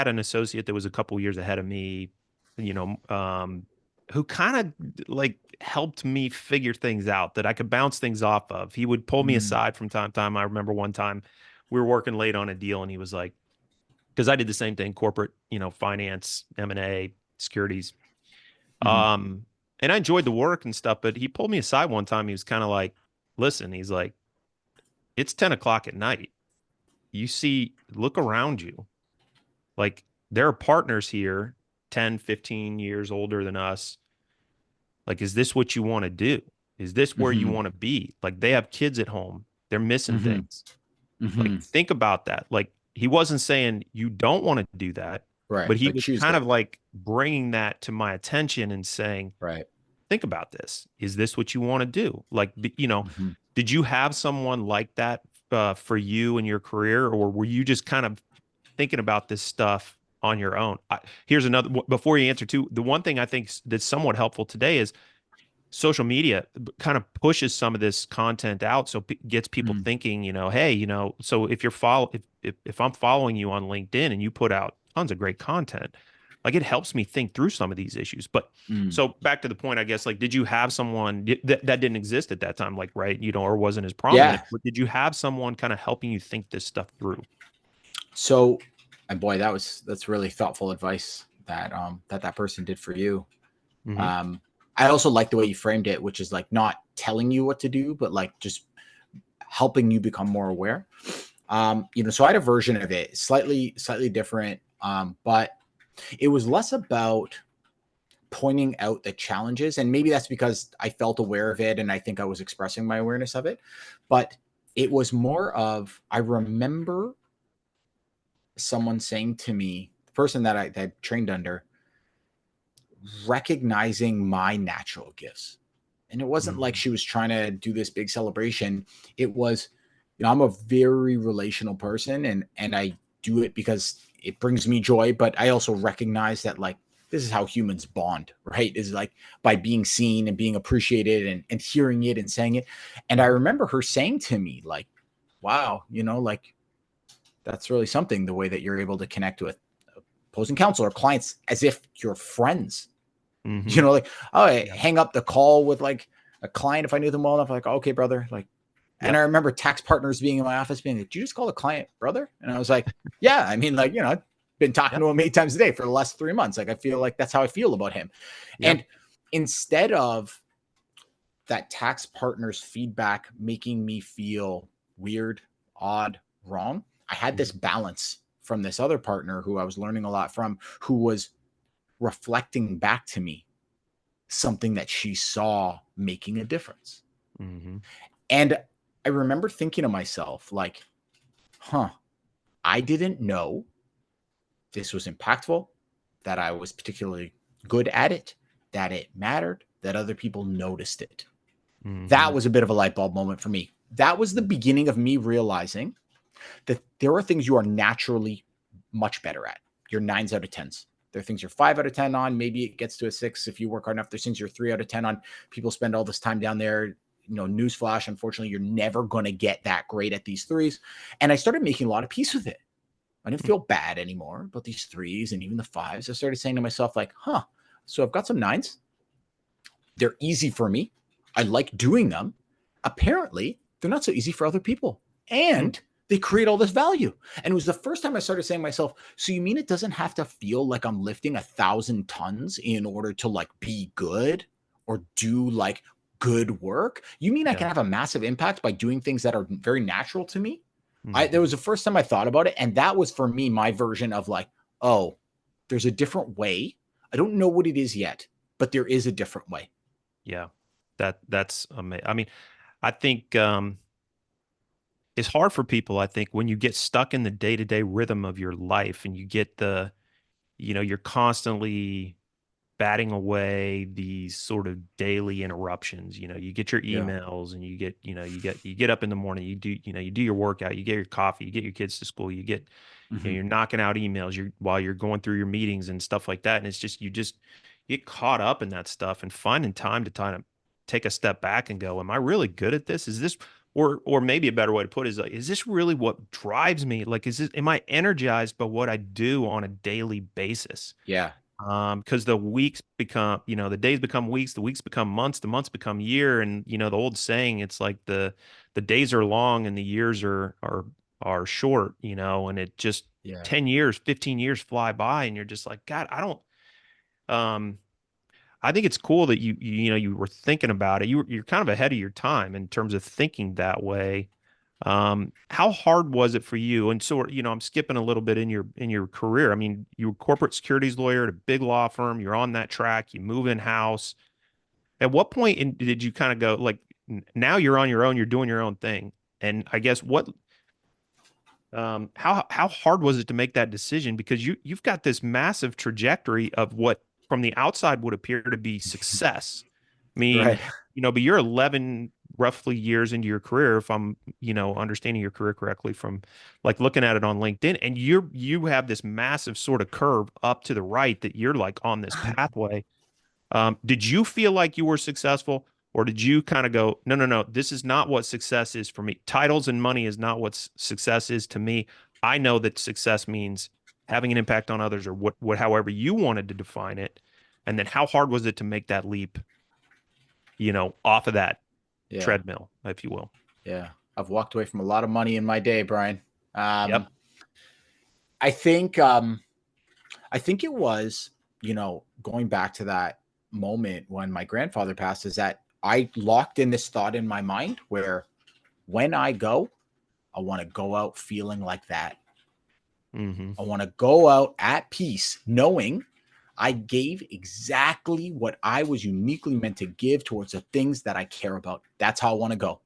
S1: an associate that was a couple years ahead of me, you know, who kind of like helped me figure things out that I could bounce things off of. He would pull me
S2: Mm,
S1: aside from time to time. I remember one time we were working late on a deal and he was like, because I did the same thing, corporate, finance, M&A, securities.
S2: mhm,
S1: Um, and I enjoyed the work and stuff, but he pulled me aside one time. He was kind of like, listen, he's like, it's 10 o'clock at night. Look around you. Like there are partners here 10, 15 years older than us. Like, is this what you want to do? Is this where you
S2: mhm,
S1: want to be? Like they have kids at home. They're missing
S2: mhm,
S1: things. Like
S2: mhm.
S1: think about that. Like he wasn't saying you don't want to do that,
S2: Right.
S1: but he
S2: Like
S1: was
S2: choose
S1: kind
S2: it.
S1: of like bringing that to my attention and saying,
S2: Right.
S1: think about this. Is this what you want to do? Like,
S2: Mhm.
S1: did you have someone like that for you in your career, or were you just kind of thinking about this stuff on your own? Here's another, before you answer too, the one thing I think that's somewhat helpful today is social media kind of pushes some of this content out. So it gets people
S2: Mm,
S1: thinking, hey, so if I'm following you on LinkedIn and you put out tons of great content, like it helps me think through some of these issues. But
S2: mm.
S1: so back to the point, I guess, like, did you have someone that didn't exist at that time, like, right, or wasn't as prominent,
S2: Yeah.
S1: but did you have someone kind of helping you think this stuff through?
S2: So, and boy, that's really thoughtful advice that person did for you.
S1: Hmm.
S2: Um, I also like the way you framed it, which is like not telling you what to do, but like just helping you become more aware. So I had a version of it, slightly different, but it was less about pointing out the challenges, and maybe that's because I felt aware of it, and I think I was expressing my awareness of it, but it was more of I remember someone saying to me, the person that I trained under, recognizing my natural gifts. And it wasn't like
S1: Hmm.
S2: she was trying to do this big celebration. It was, I'm a very relational person and I do it because it brings me joy, but I also recognize that like this is how humans bond, right? Is like by being seen and being appreciated and hearing it and saying it. And I remember her saying to me, like, wow, like that's really something the way that you're able to connect with opposing counsel or clients as if you're friends.
S1: Hmm.
S2: Like, oh, I
S1: Yeah.
S2: hang up the call with like a client if I knew them well enough, like, okay, brother. Like, and I
S1: Yep.
S2: remember tax partners being in my office being like, did you just call the client brother? And I was like, yeah, I mean, like, I've been talking
S1: Yep.
S2: to him 8 times a day for the last 3 months. Like, I feel like that's how I feel about him.
S1: Yep.
S2: And instead of that tax partner's feedback making me feel weird, odd, wrong, I had this
S1: Mhm.
S2: balance from this other partner who I was learning a lot from, who was reflecting back to me something that she saw making a difference.
S1: Mhm.
S2: And I remember thinking to myself, like, huh, I didn't know this was impactful, that I was particularly good at it, that it mattered, that other people noticed it. That
S1: Hmm.
S2: was a bit of a light bulb moment for me. That was the beginning of me realizing that there are things you are naturally much better at. You're nines out of tens. There are things you're 5 out of 10 on. Maybe it gets to a six if you work hard enough. There's things you're 3 out of 10 on. People spend all this time down there. Newsflash, unfortunately, you're never going to get that great at these threes. And I started making a lot of peace with it. I didn't feel bad anymore about these threes and even the fives. I started saying to myself, like, huh, so I've got some nines. They're easy for me. I like doing them. Apparently, they're not so easy for other people. And they create all this value. And it was the first time I started saying to myself, so you mean it doesn't have to feel like I'm lifting 1,000 tons in order to like be good or do like good work? You mean I
S1: Yeah.
S2: can have a massive impact by doing things that are very natural to me? There
S1: Hmm.
S2: was the first time I thought about it. And that was for me, my version of like, oh, there's a different way. I don't know what it is yet, but there is a different way.
S1: Yeah. That's amazing. I mean, I think it's hard for people, I think, when you get stuck in the day-to-day rhythm of your life and you get you're constantly batting away these sort of daily interruptions. You get your
S2: Yeah.
S1: emails and you get up in the morning, you do your workout, you get your coffee, you get your kids to school,
S2: Mhm.
S1: you're knocking out emails while you're going through your meetings and stuff like that. And it's just, you just get caught up in that stuff and finding time to kind of take a step back and go, am I really good at this? Is this, or maybe a better way to put it is like, is this really what drives me? Like, am I energized by what I do on a daily basis?
S2: Yeah.
S1: Because the weeks become, the days become weeks, the weeks become months, the months become year, and the old saying, it's like the days are long and the years are short, and it just
S2: Yeah.
S1: 10 years, 15 years fly by, and you're just like, God, I don't. Um, I think it's cool that you were thinking about it. You're kind of ahead of your time in terms of thinking that way. How hard was it for you? And so, I'm skipping a little bit in your career. I mean, you were corporate securities lawyer at a big law firm. You're on that track. You move in house. At what point did you kind of go like, now you're on your own. You're doing your own thing. And I guess how hard was it to make that decision? Because you've got this massive trajectory of what from the outside would appear to be success. I
S2: Right.
S1: mean, but you're 11 roughly years into your career, if I'm, understanding your career correctly from like looking at it on LinkedIn, and you have this massive sort of curve up to the right that you're like on this pathway. Did you feel like you were successful, or did you kind of go, no, no, no, this is not what success is for me. Titles and money is not what success is to me. I know that success means having an impact on others, or however you wanted to define it. And then how hard was it to make that leap, off of that
S2: Yeah.
S1: treadmill, if you will?
S2: Yeah. I've walked away from a lot of money in my day, Brian.
S1: Yep.
S2: Um, I think I think it was, going back to that moment when my grandfather passed, is that I locked in this thought in my mind where when I go, I want to go out feeling like that.
S1: Hmm.
S2: I want to go out at peace, knowing I gave exactly what I was uniquely meant to give towards the things that I care about. That's how I want to go.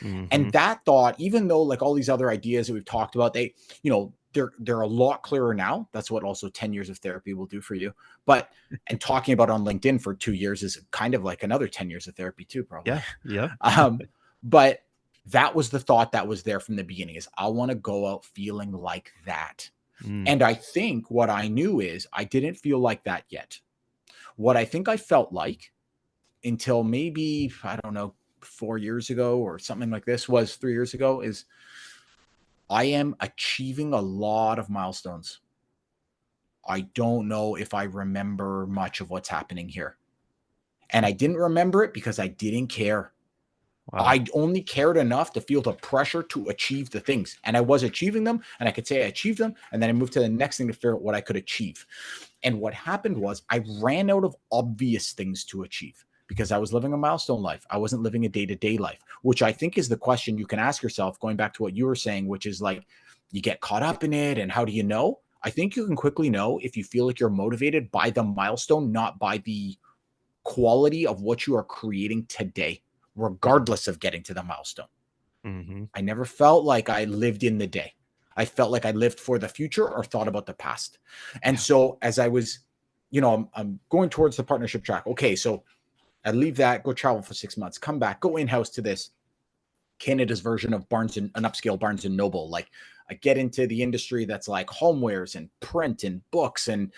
S2: And
S1: Hmm.
S2: that thought, even though like all these other ideas that we've talked about, they're a lot clearer now. That's what also 10 years of therapy will do for you. But and talking about on LinkedIn for 2 years is kind of like another 10 years of therapy too, probably.
S1: Yeah. Yeah.
S2: But that was the thought that was there from the beginning is I want to go out feeling like that.
S1: Mm.
S2: And I think what I knew is I didn't feel like that yet. What I think I felt like until maybe, I don't know, 4 years ago or something like this was 3 years ago is I am achieving a lot of milestones. I don't know if I remember much of what's happening here. And I didn't remember it because I didn't care.
S1: Wow.
S2: I only cared enough to feel the pressure to achieve the things. And I was achieving them, and I could say I achieved them. And then I moved to the next thing to figure out what I could achieve. And what happened was I ran out of obvious things to achieve because I was living a milestone life. I wasn't living a day to day life, which I think is the question you can ask yourself, going back to what you were saying, which is like, you get caught up in it. And how do you know? I think you can quickly know if you feel like you're motivated by the milestone, not by the quality of what you are creating today, regardless of getting to the milestone.
S1: Hmm.
S2: I never felt like I lived in the day. I felt like I lived for the future or thought about the past. And
S1: Yeah.
S2: so as I was, I'm going towards the partnership track. Okay, so I leave that, go travel for 6 months, come back, go in house to this Canada's version of an upscale Barnes and Noble. Like I get into the industry that's like homewares and print and books and,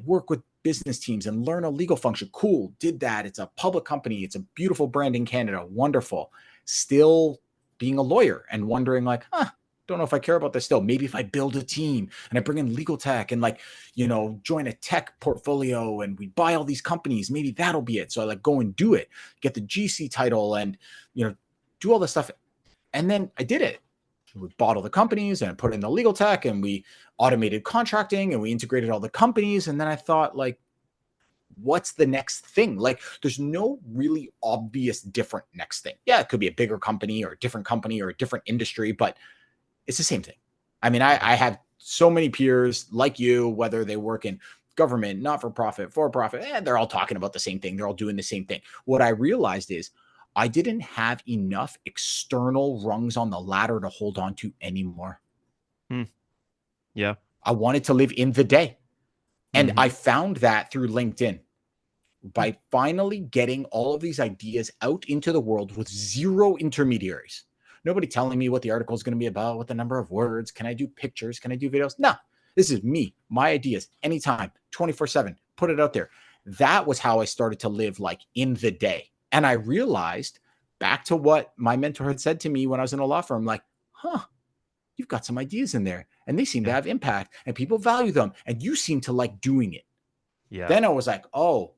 S2: work with business teams and learn a legal function. Cool. Did that. It's a public company. It's a beautiful brand in Canada. Wonderful. Still being a lawyer and wondering like, don't know if I care about this still. Maybe if I build a team and I bring in legal tech and like, join a tech portfolio and we buy all these companies, maybe that'll be it. So I like go and do it, get the GC title and, do all this stuff. And then I did it. We bought all the companies and put in the legal tech and we automated contracting and we integrated all the companies. And then I thought, like, what's the next thing? Like, there's no really obvious different next thing. Yeah, it could be a bigger company or a different company or a different industry, but it's the same thing. I mean,
S1: Yeah.
S2: I have so many peers like you, whether they work in government, not for profit, they're all talking about the same thing. They're all doing the same thing. What I realized is I didn't have enough external rungs on the ladder to hold on to anymore.
S1: Hmm. Yeah.
S2: I wanted to live in the day. And I
S1: Hmm.
S2: found that through LinkedIn by finally getting all of these ideas out into the world with zero intermediaries. Nobody telling me what the article is going to be about, what the number of words, can I do pictures, can I do videos? No, this is me, my ideas, anytime, 24/7, put it out there. That was how I started to live like in the day. And I realized back to what my mentor had said to me when I was in a law firm, like, you've got some ideas in there and they seem to
S1: Yeah.
S2: have impact and people value them and you seem to like doing it.
S1: Yeah.
S2: Then I was like, oh,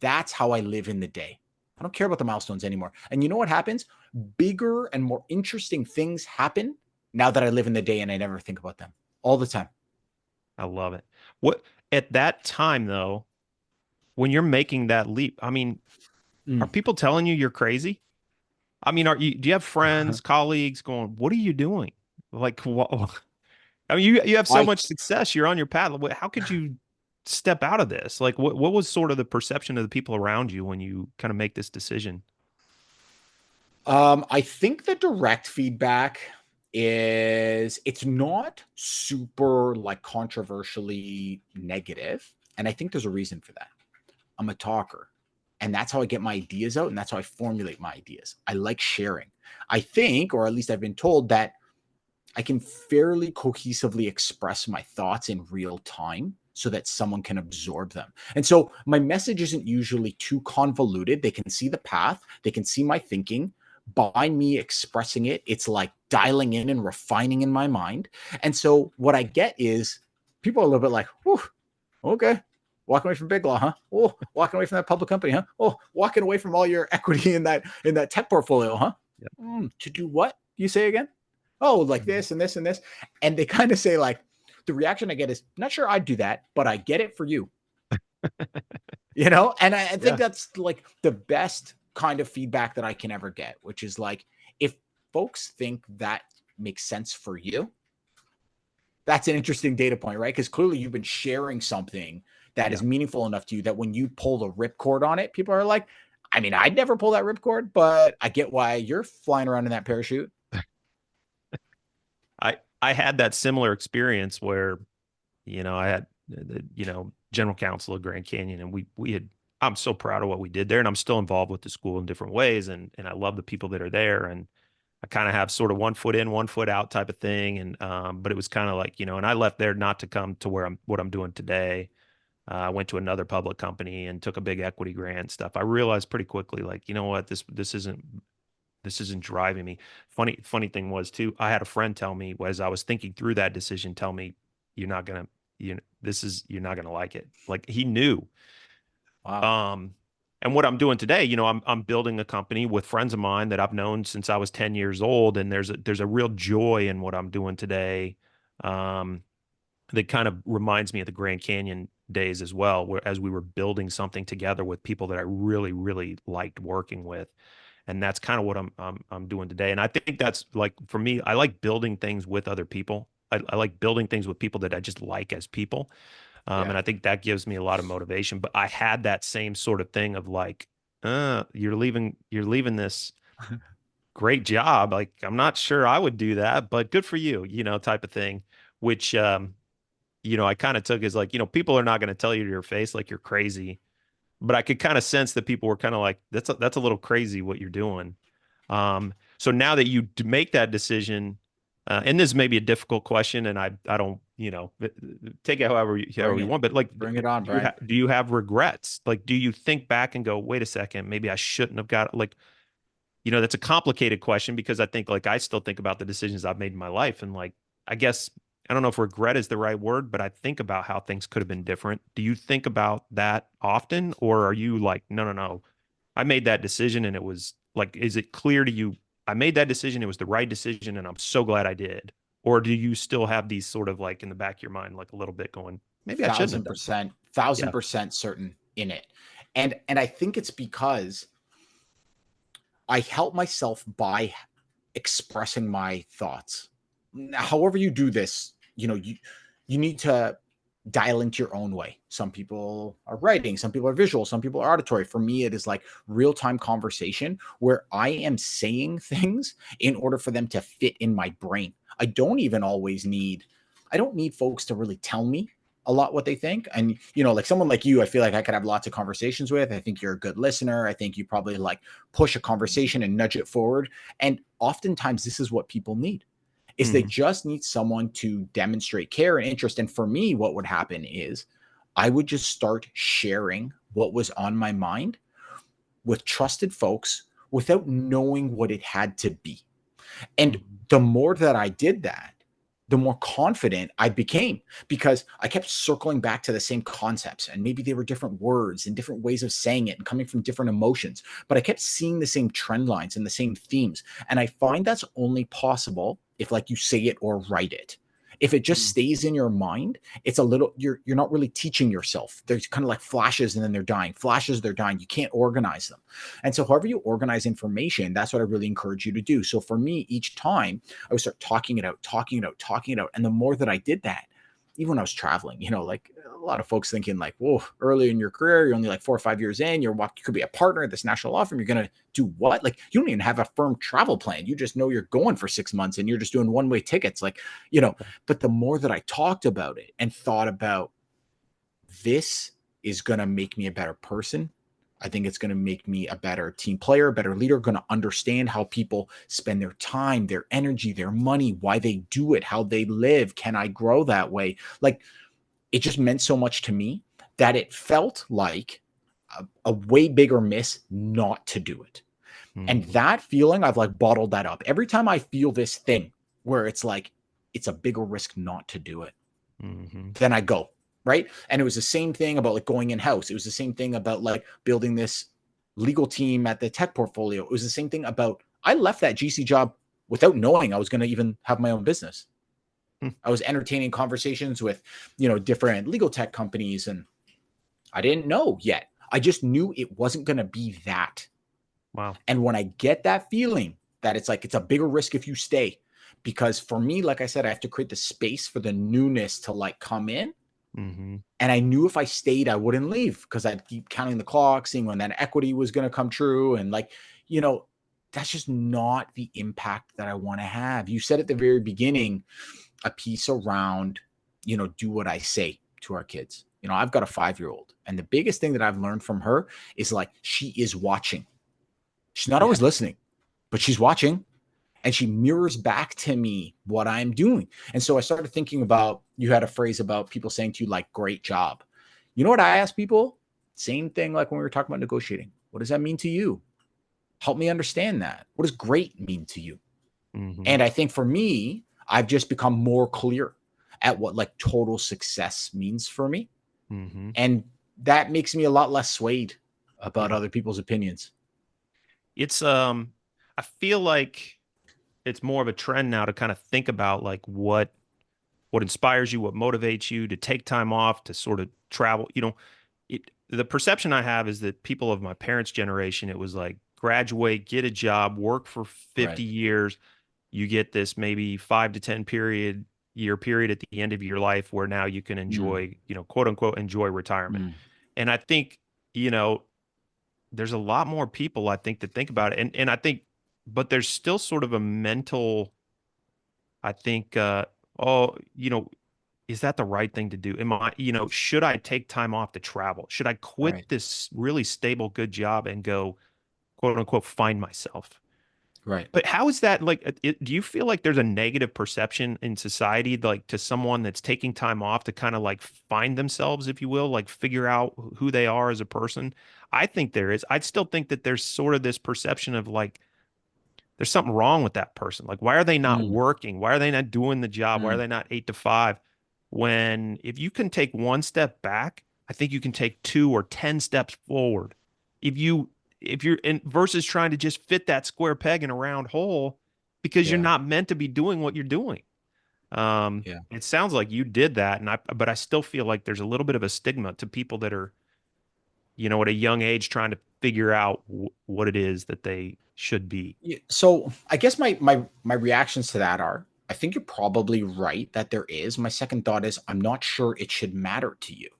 S2: that's how I live in the day. I don't care about the milestones anymore. And you know what happens? Bigger and more interesting things happen now that I live in the day and I never think about them all the time.
S1: I love it. What at that time though, when you're making that leap, I mean, are
S2: Mm.
S1: people telling you you're crazy? I mean, do you have friends, colleagues going, "What are you doing?" Like, what? I mean, you have so
S2: I
S1: much success. You're on your path. How could you step out of this? Like, what was sort of the perception of the people around you when you kind of make this decision?
S2: I think the direct feedback is it's not super like controversially negative. And I think there's a reason for that. I'm a talker. And that's how I get my ideas out. And that's how I formulate my ideas. I like sharing. I think, or at least I've been told, that I can fairly cohesively express my thoughts in real time so that someone can absorb them. And so my message isn't usually too convoluted. They can see the path, they can see my thinking. By me expressing it, it's like dialing in and refining in my mind. And so what I get is people are a little bit like, whew, okay. Walking away from big law, huh? Oh, walking away from that public company, huh? Oh, walking away from all your equity in that tech portfolio, huh?
S1: Yep.
S2: To do what? You say again? Oh, like
S1: Mhm.
S2: this and this and this. And they kind of say, like, the reaction I get is, not sure I'd do that, but I get it for you. And I think
S1: Yeah.
S2: that's like the best kind of feedback that I can ever get, which is like, if folks think that makes sense for you, that's an interesting data point, right? Because clearly you've been sharing something that
S1: Yeah.
S2: is meaningful enough to you that when you pull the ripcord on it, people are like, I mean, I'd never pull that ripcord, but I get why you're flying around in that parachute.
S1: I had that similar experience where, I had general counsel of Grand Canyon, and we had. I'm so proud of what we did there, and I'm still involved with the school in different ways, and I love the people that are there, and I kind of have sort of one foot in, one foot out type of thing, and but it was kind of like, and I left there not to come to what I'm doing today. I went to another public company and took a big equity grant and stuff. I realized pretty quickly, like, you know what, this isn't driving me. Funny thing was too, I had a friend tell me as I was thinking through that decision, tell me, you're not gonna, you're not gonna like it. Like he knew.
S2: Wow.
S1: Um, and what I'm doing today, I'm building a company with friends of mine that I've known since I was 10 years old, and there's a real joy in what I'm doing today. Um, that kind of reminds me of the Grand Canyon days as well, where as we were building something together with people that I really, really liked working with. And that's kind of what I'm doing today. And I think that's like for me, I like building things with other people. I like building things with people that I just like as people.
S2: Yeah.
S1: And I think that gives me a lot of motivation. But I had that same sort of thing of like, you're leaving this great job. Like, I'm not sure I would do that, but good for you, type of thing, which, I kind of took as like, people are not going to tell you to your face like you're crazy, but I could kind of sense that people were kind of like, that's a little crazy what you're doing. So now that you make that decision, and this may be a difficult question, and I don't, take it however
S2: Bring
S1: you
S2: it.
S1: want, but like,
S2: Bring it on, Brian.
S1: do you have regrets? Like, do you think back and go, wait a second, maybe I shouldn't have got like, that's a complicated question because I think like I still think about the decisions I've made in my life, and like, I guess I don't know if regret is the right word, but I think about how things could have been different. Do you think about that often, or are you like, no, no, no, I made that decision and it was like, is it clear to you? I made that decision. It was the right decision. And I'm so glad I did. Or do you still have these sort of like in the back of your mind, like a little bit going, maybe I shouldn't have
S2: Thousand
S1: done.
S2: percent, thousand
S1: Yeah.
S2: percent certain in it. And I think it's because I help myself by expressing my thoughts. However you do this, you need to dial into your own way. Some people are writing, some people are visual, some people are auditory. For me, it is like real-time conversation where I am saying things in order for them to fit in my brain. I don't need folks to really tell me a lot what they think. And like someone like you, I feel like I could have lots of conversations with. I think you're a good listener. I think you probably like push a conversation and nudge it forward. And oftentimes this is what people need, is they
S1: Mm-hmm.
S2: just need someone to demonstrate care and interest. And for me, what would happen is I would just start sharing what was on my mind with trusted folks without knowing what it had to be. And
S1: Mm-hmm.
S2: the more that I did that, the more confident I became, because I kept circling back to the same concepts, and maybe they were different words and different ways of saying it and coming from different emotions, but I kept seeing the same trend lines and the same themes. And I find that's only possible if like you say it or write it. If it just stays in your mind, it's a little, you're not really teaching yourself. There's kind of like flashes and then they're dying. Flashes, they're dying. You can't organize them. And so however you organize information, that's what I really encourage you to do. So for me, each time I would start talking it out, talking it out, talking it out. And the more that I did that, even when I was traveling, like a lot of folks thinking like, whoa, early in your career, you're only like 4 or 5 years in, you could be a partner at this national law firm. You're going to do what? Like, you don't even have a firm travel plan. You just know you're going for 6 months and you're just doing one-way tickets. Like, but the more that I talked about it and thought about, this is going to make me a better person. I think it's going to make me a better team player, a better leader, going to understand how people spend their time, their energy, their money, why they do it, how they live. Can I grow that way? Like, it just meant so much to me that it felt like a way bigger miss not to do it. And
S1: Mm-hmm.
S2: that feeling, I've like bottled that up. Every time I feel this thing where it's like, it's a bigger risk not to do it,
S1: Mm-hmm.
S2: then I go, right? And it was the same thing about like going in house. It was the same thing about like building this legal team at the tech portfolio. It was the same thing about, I left that GC job without knowing I was going to even have my own business. I was entertaining conversations with, different legal tech companies, and I didn't know yet. I just knew it wasn't going to be that.
S1: Wow.
S2: And when I get that feeling that it's like, it's a bigger risk if you stay, because for me, like I said, I have to create the space for the newness to like come in.
S1: Mm-hmm.
S2: And I knew if I stayed, I wouldn't leave, because I'd keep counting the clock, seeing when that equity was going to come true. And like, that's just not the impact that I want to have. You said at the very beginning, a piece around, do what I say to our kids. I've got a 5-year-old, and the biggest thing that I've learned from her is like, she is watching. She's not
S1: Yeah.
S2: always listening, but she's watching, and she mirrors back to me what I'm doing. And so I started thinking about, you had a phrase about people saying to you like, great job. You know what I ask people? Same thing like when we were talking about negotiating. What does that mean to you? Help me understand that. What does great mean to you?
S1: Mm-hmm.
S2: And I think for me, I've just become more clear at what like total success means for me.
S1: Mm-hmm.
S2: And that makes me a lot less swayed about
S1: Yeah.
S2: other people's opinions.
S1: It's I feel like it's more of a trend now to kind of think about like what inspires you, what motivates you to take time off, to sort of travel. The perception I have is that people of my parents' generation, it was like graduate, get a job, work for
S2: Right.
S1: 50 years, you get this maybe 5 to 10 year period at the end of your life where now you can
S2: Mm,
S1: enjoy, quote unquote, enjoy retirement.
S2: mm,
S1: And I think, you know, there's a lot more people I think that think about it. And I think but there's still sort of a mental, I think, oh, is that the right thing to do? Should I take time off to travel? Should I quit
S2: Right.
S1: this really stable, good job and go, quote unquote, find myself?
S2: Right.
S1: But how is that like? Do you feel like there's a negative perception in society, like to someone that's taking time off to kind of like find themselves, if you will, like figure out who they are as a person? I think there is. I still think that there's sort of this perception of like, there's something wrong with that person. Like, why are they not
S2: Mm,
S1: working? Why are they not doing the job? Why are
S2: mm,
S1: they not 8 to 5? When if you can take one step back, I think you can take 2 or 10 steps forward. If you if you're in versus trying to just fit that square peg in a round hole because you're
S2: yeah.
S1: not meant to be doing what you're doing.
S2: Yeah.
S1: It sounds like you did that, but I still feel like there's a little bit of a stigma to people that are, at a young age trying to figure out what it is that they should be.
S2: Yeah, so I guess my reactions to that are, I think you're probably right that there is. My second thought is, I'm not sure it should matter to you.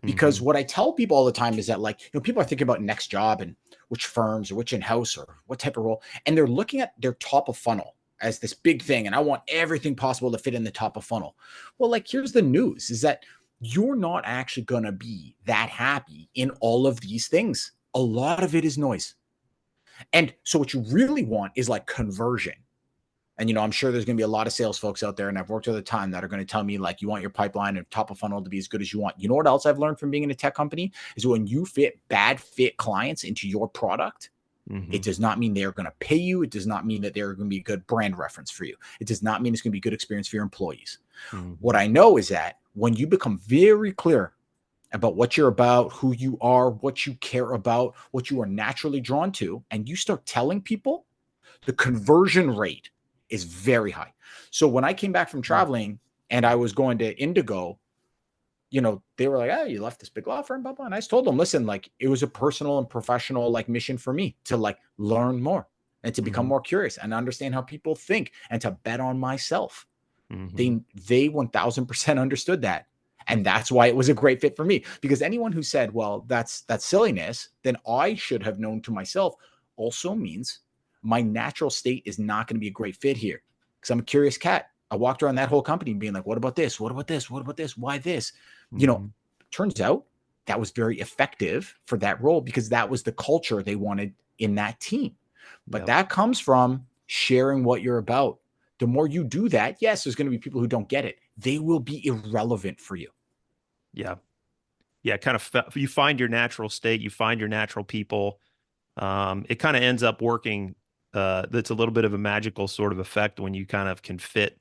S2: Because
S1: Hmm.
S2: what I tell people all the time is that, like, people are thinking about next job and which firms or which in-house or what type of role, and they're looking at their top of funnel as this big thing, and I want everything possible to fit in the top of funnel. Well, like, here's the news is that you're not actually going to be that happy in all of these things. A lot of it is noise. And so what you really want is like conversion. And I'm sure there's going to be a lot of sales folks out there, and I've worked with a ton that are going to tell me, like, you want your pipeline and top of funnel to be as good as you want. You know what else I've learned from being in a tech company is when you fit bad fit clients into your product, it
S1: Hmm.
S2: does not mean they're going to pay you. It does not mean that they're going to be a good brand reference for you. It does not mean it's going to be a good experience for your employees. What
S1: Hmm.
S2: I know is that when you become very clear about what you're about, who you are, what you care about, what you are naturally drawn to, and you start telling people, the conversion rate is very high. So when I came back from traveling and I was going to Indigo, they were like, "Oh, you left this big law firm, blah blah." And I just told them, "Listen, like, it was a personal and professional like mission for me to like learn more and to become
S1: Hmm.
S2: more curious and understand how people think and to bet on myself."
S1: Hmm.
S2: They 1000% understood that. And that's why it was a great fit for me, because anyone who said, "Well, that's silliness," then I should have known to myself, also means my natural state is not going to be a great fit here, because I'm a curious cat. I walked around that whole company being like, "What about this? What about this? What about this? Why this?" You know,
S1: Hmm.
S2: turns out that was very effective for that role because that was the culture they wanted in that team. But
S1: Yep.
S2: that comes from sharing what you're about. The more you do that, yes, there's going to be people who don't get it. They will be irrelevant for you.
S1: Yeah. Yeah. Kind of, you find your natural state, you find your natural people. It kind of ends up working. That's a little bit of a magical sort of effect when you kind of can fit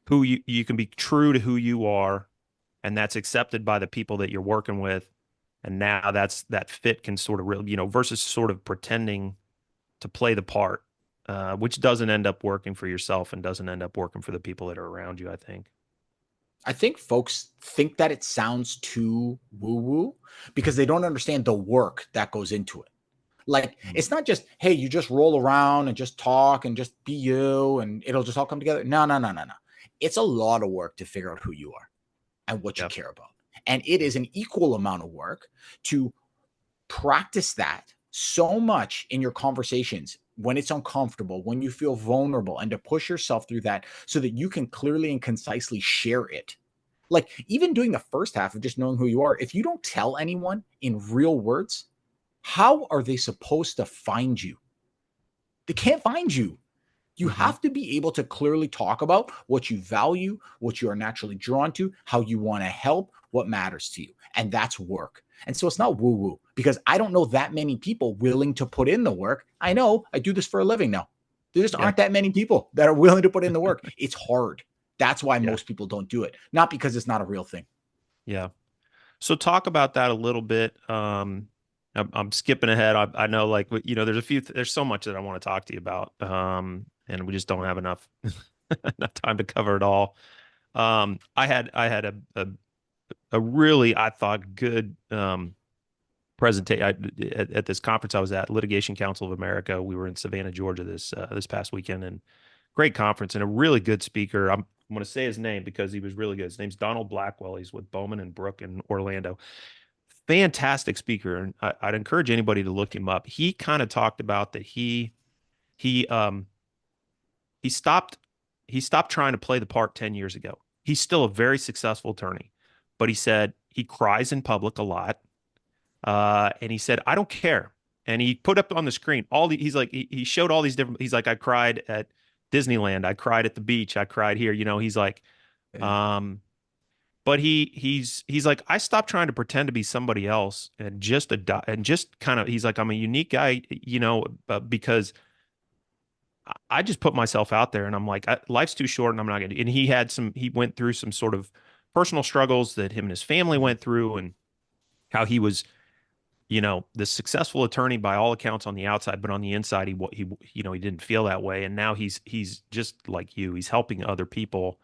S1: who you can be true to who you are, and that's accepted by the people that you're working with. And now that fit can sort of really, versus sort of pretending to play the part, which doesn't end up working for yourself and doesn't end up working for the people that are around you, I think.
S2: I think folks think that it sounds too woo woo because they don't understand the work that goes into it. Like,
S1: Mm.
S2: it's not just, hey, you just roll around and just talk and just be you and it'll just all come together. No, no, no, no, no. It's a lot of work to figure out who you are and what you
S1: Yep.
S2: care about. And it is an equal amount of work to practice that so much in your conversations when it's uncomfortable, when you feel vulnerable, and to push yourself through that so that you can clearly and concisely share it. Like, even doing the first half of just knowing who you are, if you don't tell anyone in real words, how are they supposed to find you? They can't find you. You
S1: Hmm.
S2: have to be able to clearly talk about what you value, what you are naturally drawn to, how you want to help, what matters to you. And that's work. And so it's not woo woo, because I don't know that many people willing to put in the work. I know I do this for a living now. There just
S1: Yeah.
S2: aren't that many people that are willing to put in the work. It's hard. That's why
S1: Yeah.
S2: most people don't do it, not because it's not a real thing.
S1: Yeah. So talk about that a little bit. I'm skipping ahead. I know, like, there's so much that I want to talk to you about. And we just don't have enough time to cover it all. I had a really, I thought, good presentation at this conference I was at, Litigation Council of America. We were in Savannah, Georgia this past weekend, and great conference and a really good speaker. I'm going to say his name because he was really good. His name's Donald Blackwell. He's with Bowman and Brook in Orlando. Fantastic speaker, and I'd encourage anybody to look him up. He kind of talked about that he um he stopped he stopped trying to play the part 10 years ago. He's still a very successful attorney, but he said he cries in public a lot. And he said, I don't care. And he put up on the screen he's like, he showed all these different, he's like, I cried at Disneyland. I cried at the beach. I cried here. He's like,
S2: Yeah.
S1: um, but he's like, I stopped trying to pretend to be somebody else and just kind of, he's like, I'm a unique guy, because I just put myself out there and I'm like, life's too short and I'm not going to. And he went through some sort of personal struggles that him and his family
S2: Mhm.
S1: went through and how he was the successful attorney by all accounts on the outside, but on the inside, he didn't feel that way. And now he's just like you. He's helping other people,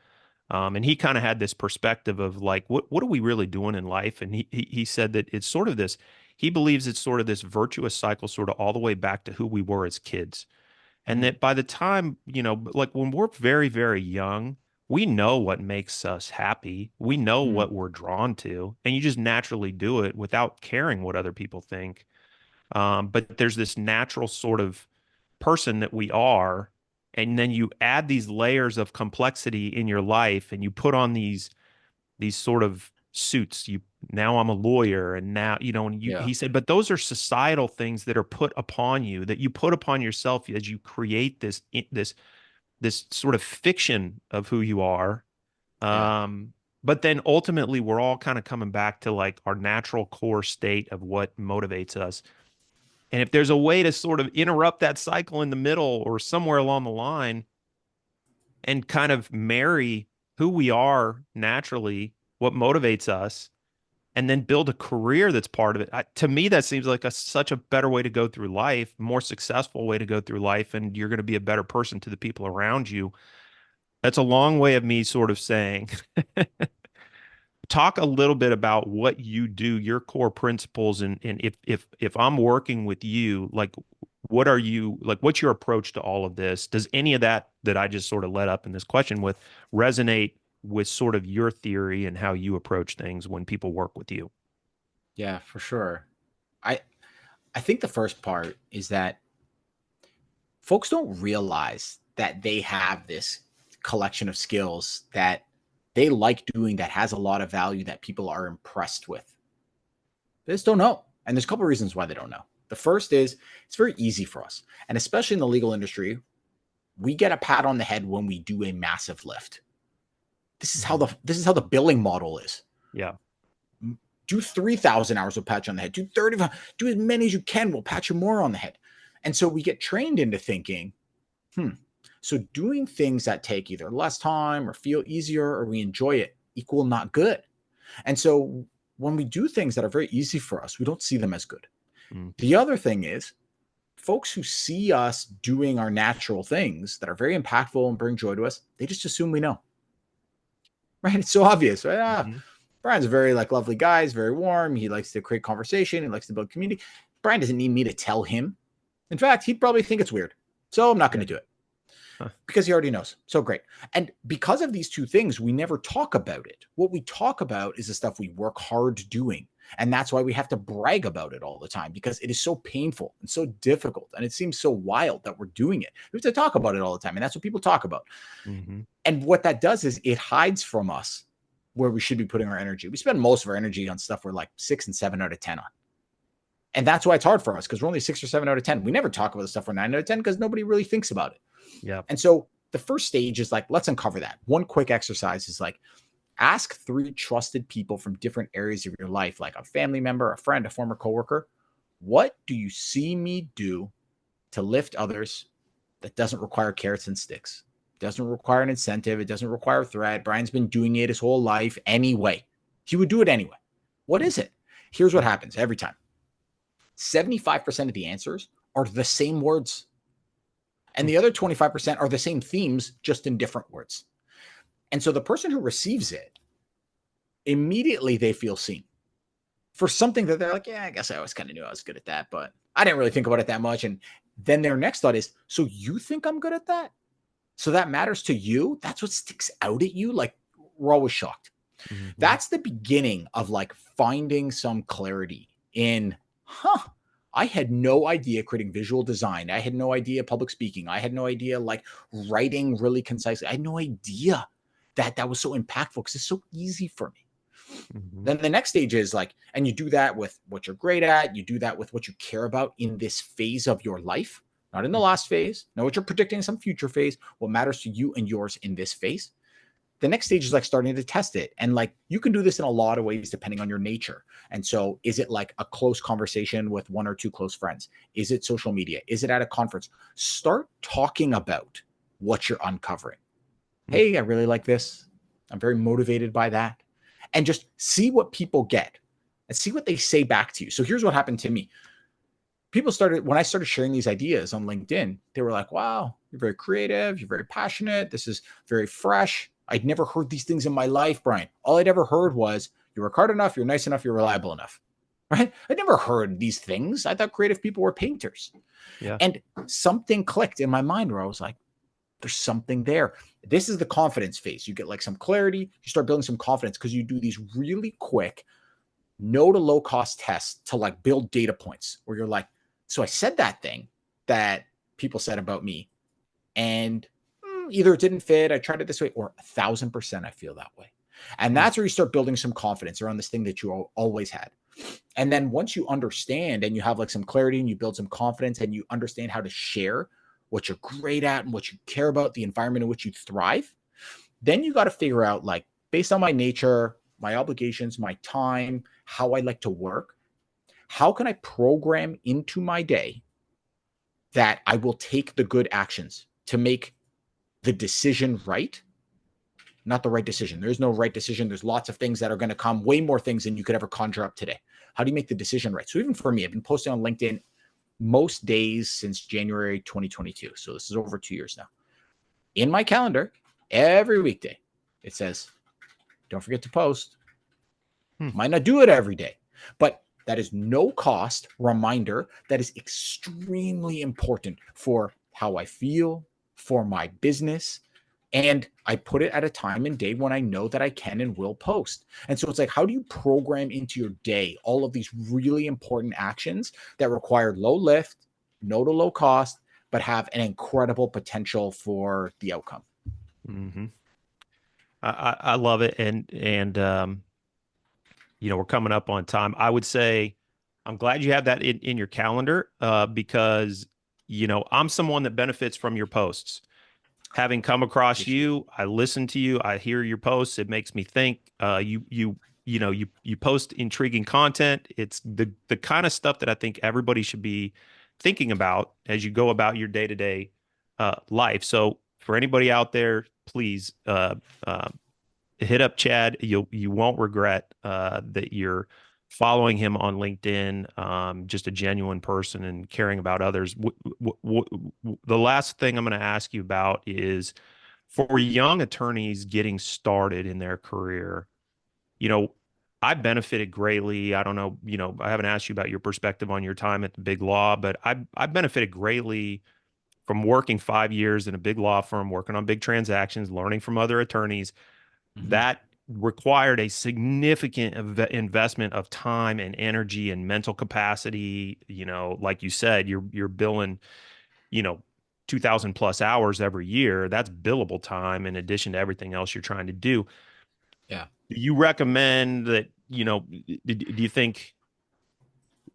S1: and he kind of had this perspective of like, what are we really doing in life? And he said that it's sort of this. He believes it's sort of this virtuous cycle, sort of all the way back to who we were as kids, and
S2: Mhm.
S1: that by the time like when we're very very young. We know what makes us happy. We know
S2: Mhm.
S1: what we're drawn to, and you just naturally do it without caring what other people think. But there's this natural sort of person that we are, and then you add these layers of complexity in your life, and you put on these sort of suits. Now I'm a lawyer, and now and
S2: Yeah.
S1: he said, but those are societal things that are put upon you, that you put upon yourself as you create this sort of fiction of who you are.
S2: Yeah.
S1: But then ultimately, we're all kind of coming back to like our natural core state of what motivates us. And if there's a way to sort of interrupt that cycle in the middle or somewhere along the line and kind of marry who we are naturally, what motivates us, and then build a career that's part of it, to me, that seems like such a better way to go through life, more successful way to go through life. And you're going to be a better person to the people around you. That's a long way of me sort of saying, talk a little bit about what you do, your core principles, and if I'm working with you, like what are you like? What's your approach to all of this? Does any of that I just sort of led up in this question with resonate with sort of your theory and how you approach things when people work with you?
S2: Yeah, for sure. I I think the first part is that folks don't realize that they have this collection of skills that they like doing that has a lot of value that people are impressed with. They just don't know. And there's a couple of reasons why they don't know. The first is it's very easy for us. And especially in the legal industry, we get a pat on the head when we do a massive lift.
S1: Mhm.
S2: This is how the billing model is.
S1: Yeah.
S2: Do 3,000 hours, we'll pat you on the head. Do 30, do as many as you can, we'll pat you more on the head. And so we get trained into thinking, hmm, so doing things that take either less time or feel easier or we enjoy it equal not good. And so when we do things that are very easy for us, we don't see them as good.
S1: Mhm.
S2: The other thing is folks who see us doing our natural things that are very impactful and bring joy to us, they just assume we know. Right? It's so obvious. Right?
S1: Mhm.
S2: Brian's a very like lovely guy. He's very warm. He likes to create conversation. He likes to build community. Brian doesn't need me to tell him. In fact, he'd probably think it's weird. So I'm not going
S1: Yeah.
S2: to do it
S1: Huh.
S2: because he already knows. So great. And because of these two things, we never talk about it. What we talk about is the stuff we work hard doing. And that's why we have to brag about it all the time because it is so painful and so difficult. And it seems so wild that we're doing it. We have to talk about it all the time. And that's what people talk about.
S1: Mhm.
S2: And what that does is it hides from us where we should be putting our energy. We spend most of our energy on stuff we're like 6 and 7 out of 10 on. And that's why it's hard for us because we're only 6 or 7 out of 10. We never talk about the stuff we're 9 out of 10 because nobody really thinks about it.
S1: Yeah.
S2: And so the first stage is like, let's uncover that. One quick exercise is like, ask 3 trusted people from different areas of your life, like a family member, a friend, a former coworker. What do you see me do to lift others that doesn't require carrots and sticks? Doesn't require an incentive. It doesn't require a threat. Brian's been doing it his whole life anyway. He would do it anyway. What is it? Here's what happens every time 75% of the answers are the same words, and the other 25% are the same themes, just in different words. And so the person who receives it, immediately they feel seen for something that they're like, yeah, I guess I always kind of knew I was good at that, but I didn't really think about it that much. And then their next thought is, so you think I'm good at that? So that matters to you? That's what sticks out at you? Like, we're always shocked.
S1: Mhm.
S2: That's the beginning of like finding some clarity in, huh, I had no idea creating visual design. I had no idea public speaking. I had no idea like writing really concisely. I had no idea that that was so impactful because it's so easy for me.
S1: Hmm.
S2: Then the next stage is like, and you do that with what you're great at. You do that with what you care about in this phase of your life, not in the last phase, not what you're predicting in some future phase, what matters to you and yours in this phase. The next stage is like starting to test it. And like you can do this in a lot of ways depending on your nature. And so is it like a close conversation with one or two close friends? Is it social media? Is it at a conference? Start talking about what you're uncovering. Hey, I really like this. I'm very motivated by that. And just see what people get and see what they say back to you. So here's what happened to me. People started, when I started sharing these ideas on LinkedIn, they were like, wow, you're very creative. You're very passionate. This is very fresh. I'd never heard these things in my life, Brian. All I'd ever heard was you work hard enough, you're nice enough, you're reliable enough. Right? I'd never heard these things. I thought creative people were painters.
S1: Yeah.
S2: And something clicked in my mind where I was like, there's something there. This is the confidence phase. You get like some clarity, you start building some confidence because you do these really quick, no to low cost tests to like build data points where you're like, so I said that thing that people said about me, and either it didn't fit, I tried it this way, or 1,000% I feel that way. And
S1: Mm.
S2: that's where you start building some confidence around this thing that you always had. And then once you understand and you have like some clarity and you build some confidence and you understand how to share what you're great at and what you care about, the environment in which you thrive, then you got to figure out like based on my nature, my obligations, my time, how I like to work, how can I program into my day that I will take the good actions to make the decision right, not the right decision. There's no right decision. There's lots of things that are going to come, way more things than you could ever conjure up today. How do you make the decision right? So even for me, I've been posting on LinkedIn most days since January 2022. So this is over 2 years now. In my calendar, every weekday, it says, don't forget to post.
S1: Hmm.
S2: Might not do it every day, but that is no cost reminder that is extremely important for how I feel, for my business. And I put it at a time and day when I know that I can and will post. And so it's like, how do you program into your day all of these really important actions that require low lift, no to low cost, but have an incredible potential for the outcome?
S1: Hmm. I love it. And we're coming up on time. I would say I'm glad you have that in your calendar, because, I'm someone that benefits from your posts. Having come across
S2: Appreciate
S1: you, I listen to you, I hear your posts. It makes me think. You post intriguing content. It's the kind of stuff that I think everybody should be thinking about as you go about your day to day life. So for anybody out there, please uh, hit up Chad. You won't regret that you're following him on LinkedIn. Just a genuine person and caring about others. The last thing I'm going to ask you about is for young attorneys getting started in their career. You know, I benefited greatly. I don't know, I haven't asked you about your perspective on your time at the big law, but I benefited greatly from working 5 years in a big law firm, working on big transactions, learning from other attorneys.
S2: it.
S1: That required a significant investment of time and energy and mental capacity. Like you said, you're billing, you know, 2,000 plus hours every year. That's billable time in addition to everything else you're trying to do.
S2: Yeah.
S1: Do you recommend that, do you think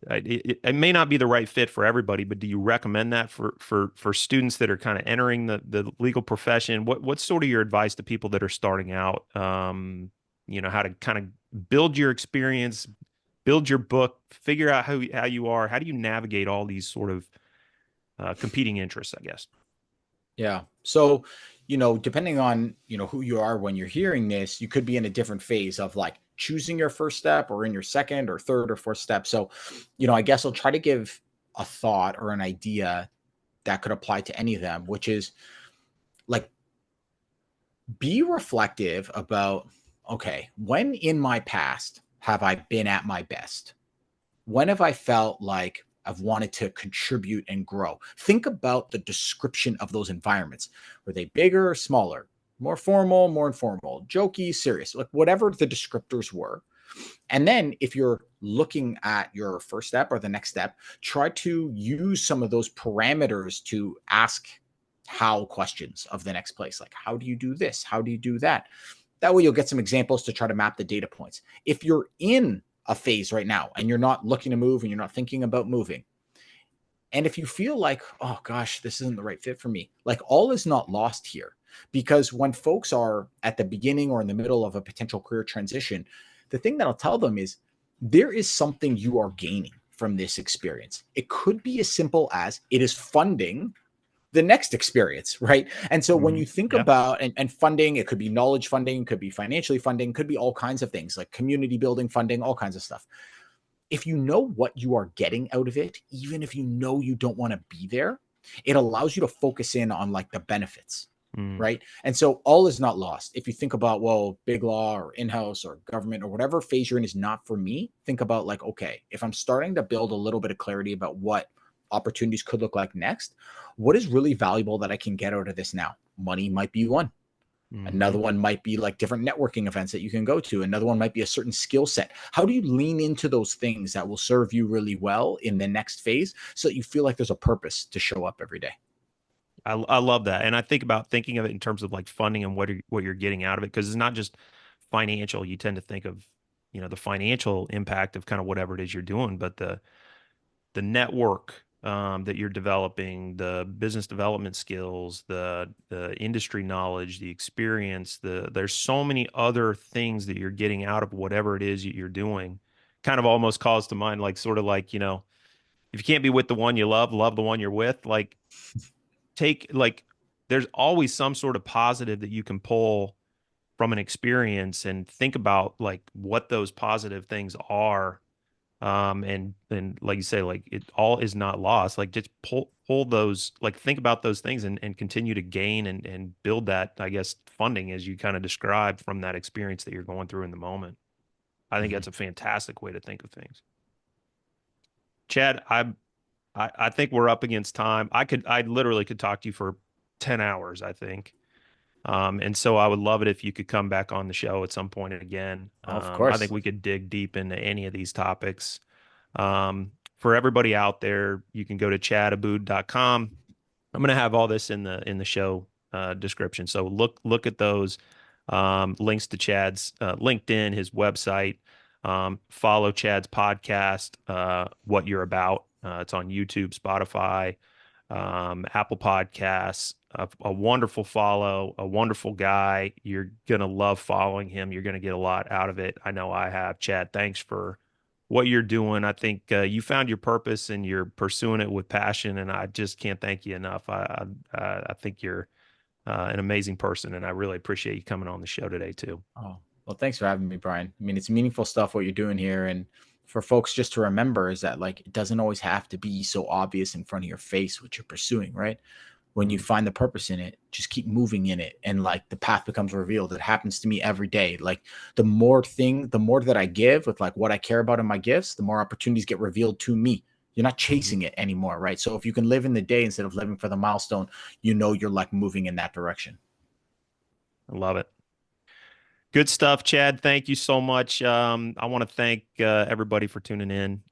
S1: it may not be the right fit for everybody, but do you recommend that for students that are kind of entering the legal profession? What's sort of your advice to people that are starting out? How to kind of build your experience, build your book, figure out how you are. How do you navigate all these sort of competing interests, I guess?
S2: Yeah. So, depending on, who you are when you're hearing this, you could be in a different phase of like choosing your first step or in your second or third or fourth step. So, I guess I'll try to give a thought or an idea that could apply to any of them, which is like be reflective about, okay, when in my past have I been at my best? When have I felt like I've wanted to contribute and grow? Think about the description of those environments. Were they bigger or smaller? More formal, more informal, jokey, serious, like whatever the descriptors were. And then if you're looking at your first step or the next step, try to use some of those parameters to ask how questions of the next place. Like, how do you do this? How do you do that? That way you'll get some examples to try to map the data points. If you're in a phase right now and you're not looking to move and you're not thinking about moving, and if you feel like, oh gosh, this isn't the right fit for me, like all is not lost here. Because when folks are at the beginning or in the middle of a potential career transition, the thing that I'll tell them is there is something you are gaining from this experience. It could be as simple as it is funding the next experience, right? And so when
S1: Mhm.
S2: you think
S1: Yeah.
S2: about and funding, it could be knowledge funding, could be financially funding, could be all kinds of things like community building funding, all kinds of stuff. If you know what you are getting out of it, even if you know you don't want to be there, it allows you to focus in on like the benefits,
S1: Mm.
S2: right? And so all is not lost. If you think about, well, big law or in-house or government or whatever phase you're in is not for me, think about like, okay, if I'm starting to build a little bit of clarity about what opportunities could look like next, what is really valuable that I can get out of this now? Money might be one. Another
S1: Mhm.
S2: one might be like different networking events that you can go to. Another one might be a certain skill set. How do you lean into those things that will serve you really well in the next phase so that you feel like there's a purpose to show up every day?
S1: I love that. And I think about thinking of it in terms of like funding and what you're getting out of it, because it's not just financial. You tend to think of, the financial impact of kind of whatever it is you're doing, but the network that you're developing, the business development skills, the industry knowledge, the experience, there's so many other things that you're getting out of whatever it is that you're doing. Kind of almost calls to mind like sort of like, if you can't be with the one you love, love the one you're with. Like take like there's always some sort of positive that you can pull from an experience and think about like what those positive things are. And like you say, like it all is not lost. Like just pull those, like think about those things and continue to gain and build that, I guess, funding as you kind of described from that experience that you're going through in the moment. I think
S2: Mm-hmm.
S1: that's a fantastic way to think of things. Chad, I think we're up against time. I literally could talk to you for 10 hours, I think. And so I would love it if you could come back on the show at some point again.
S2: Of
S1: I think
S2: course.
S1: we could dig deep into any of these topics. For everybody out there, you can go to chadaboud.com. I'm going to have all this in the show description. So look at those links to Chad's LinkedIn, his website. Follow Chad's podcast, What You're About. It's on YouTube, Spotify, Apple Podcasts. A wonderful follow, a wonderful guy. You're gonna love following him. You're gonna get a lot out of it. I know I have. Chad, thanks for what you're doing. I think you found your purpose and you're pursuing it with passion, and I just can't thank you enough. I think you're an amazing person, and I really appreciate you coming on the show today too.
S2: Oh, well, thanks for having me, Brian. I mean, it's meaningful stuff what you're doing here. And for folks just to remember is that like it doesn't always have to be so obvious in front of your face what you're pursuing, right? When you
S1: Mm.
S2: find the purpose in it, just keep moving in it. And like the path becomes revealed. It happens to me every day. Like the more that I give with like what I care about in my gifts, the more opportunities get revealed to me. You're not
S1: Mhm.
S2: chasing it anymore, right? So if you can live in the day instead of living for the milestone, you know you're like moving in that direction.
S1: I love it. Good stuff, Chad. Thank you so much. I want to thank everybody for tuning in.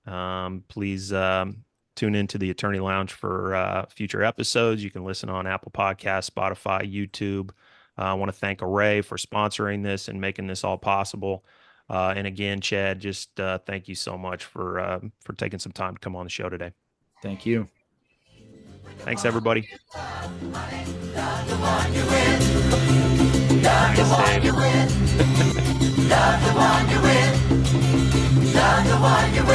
S1: Please tune into the Attorney Lounge for future episodes. You can listen on Apple Podcasts, Spotify, YouTube. I want to thank Array for sponsoring this and making this all possible. And again, Chad, just thank you so much for taking some time to come on the show today.
S2: Thank you.
S1: Thanks, everybody. Nice, Dave.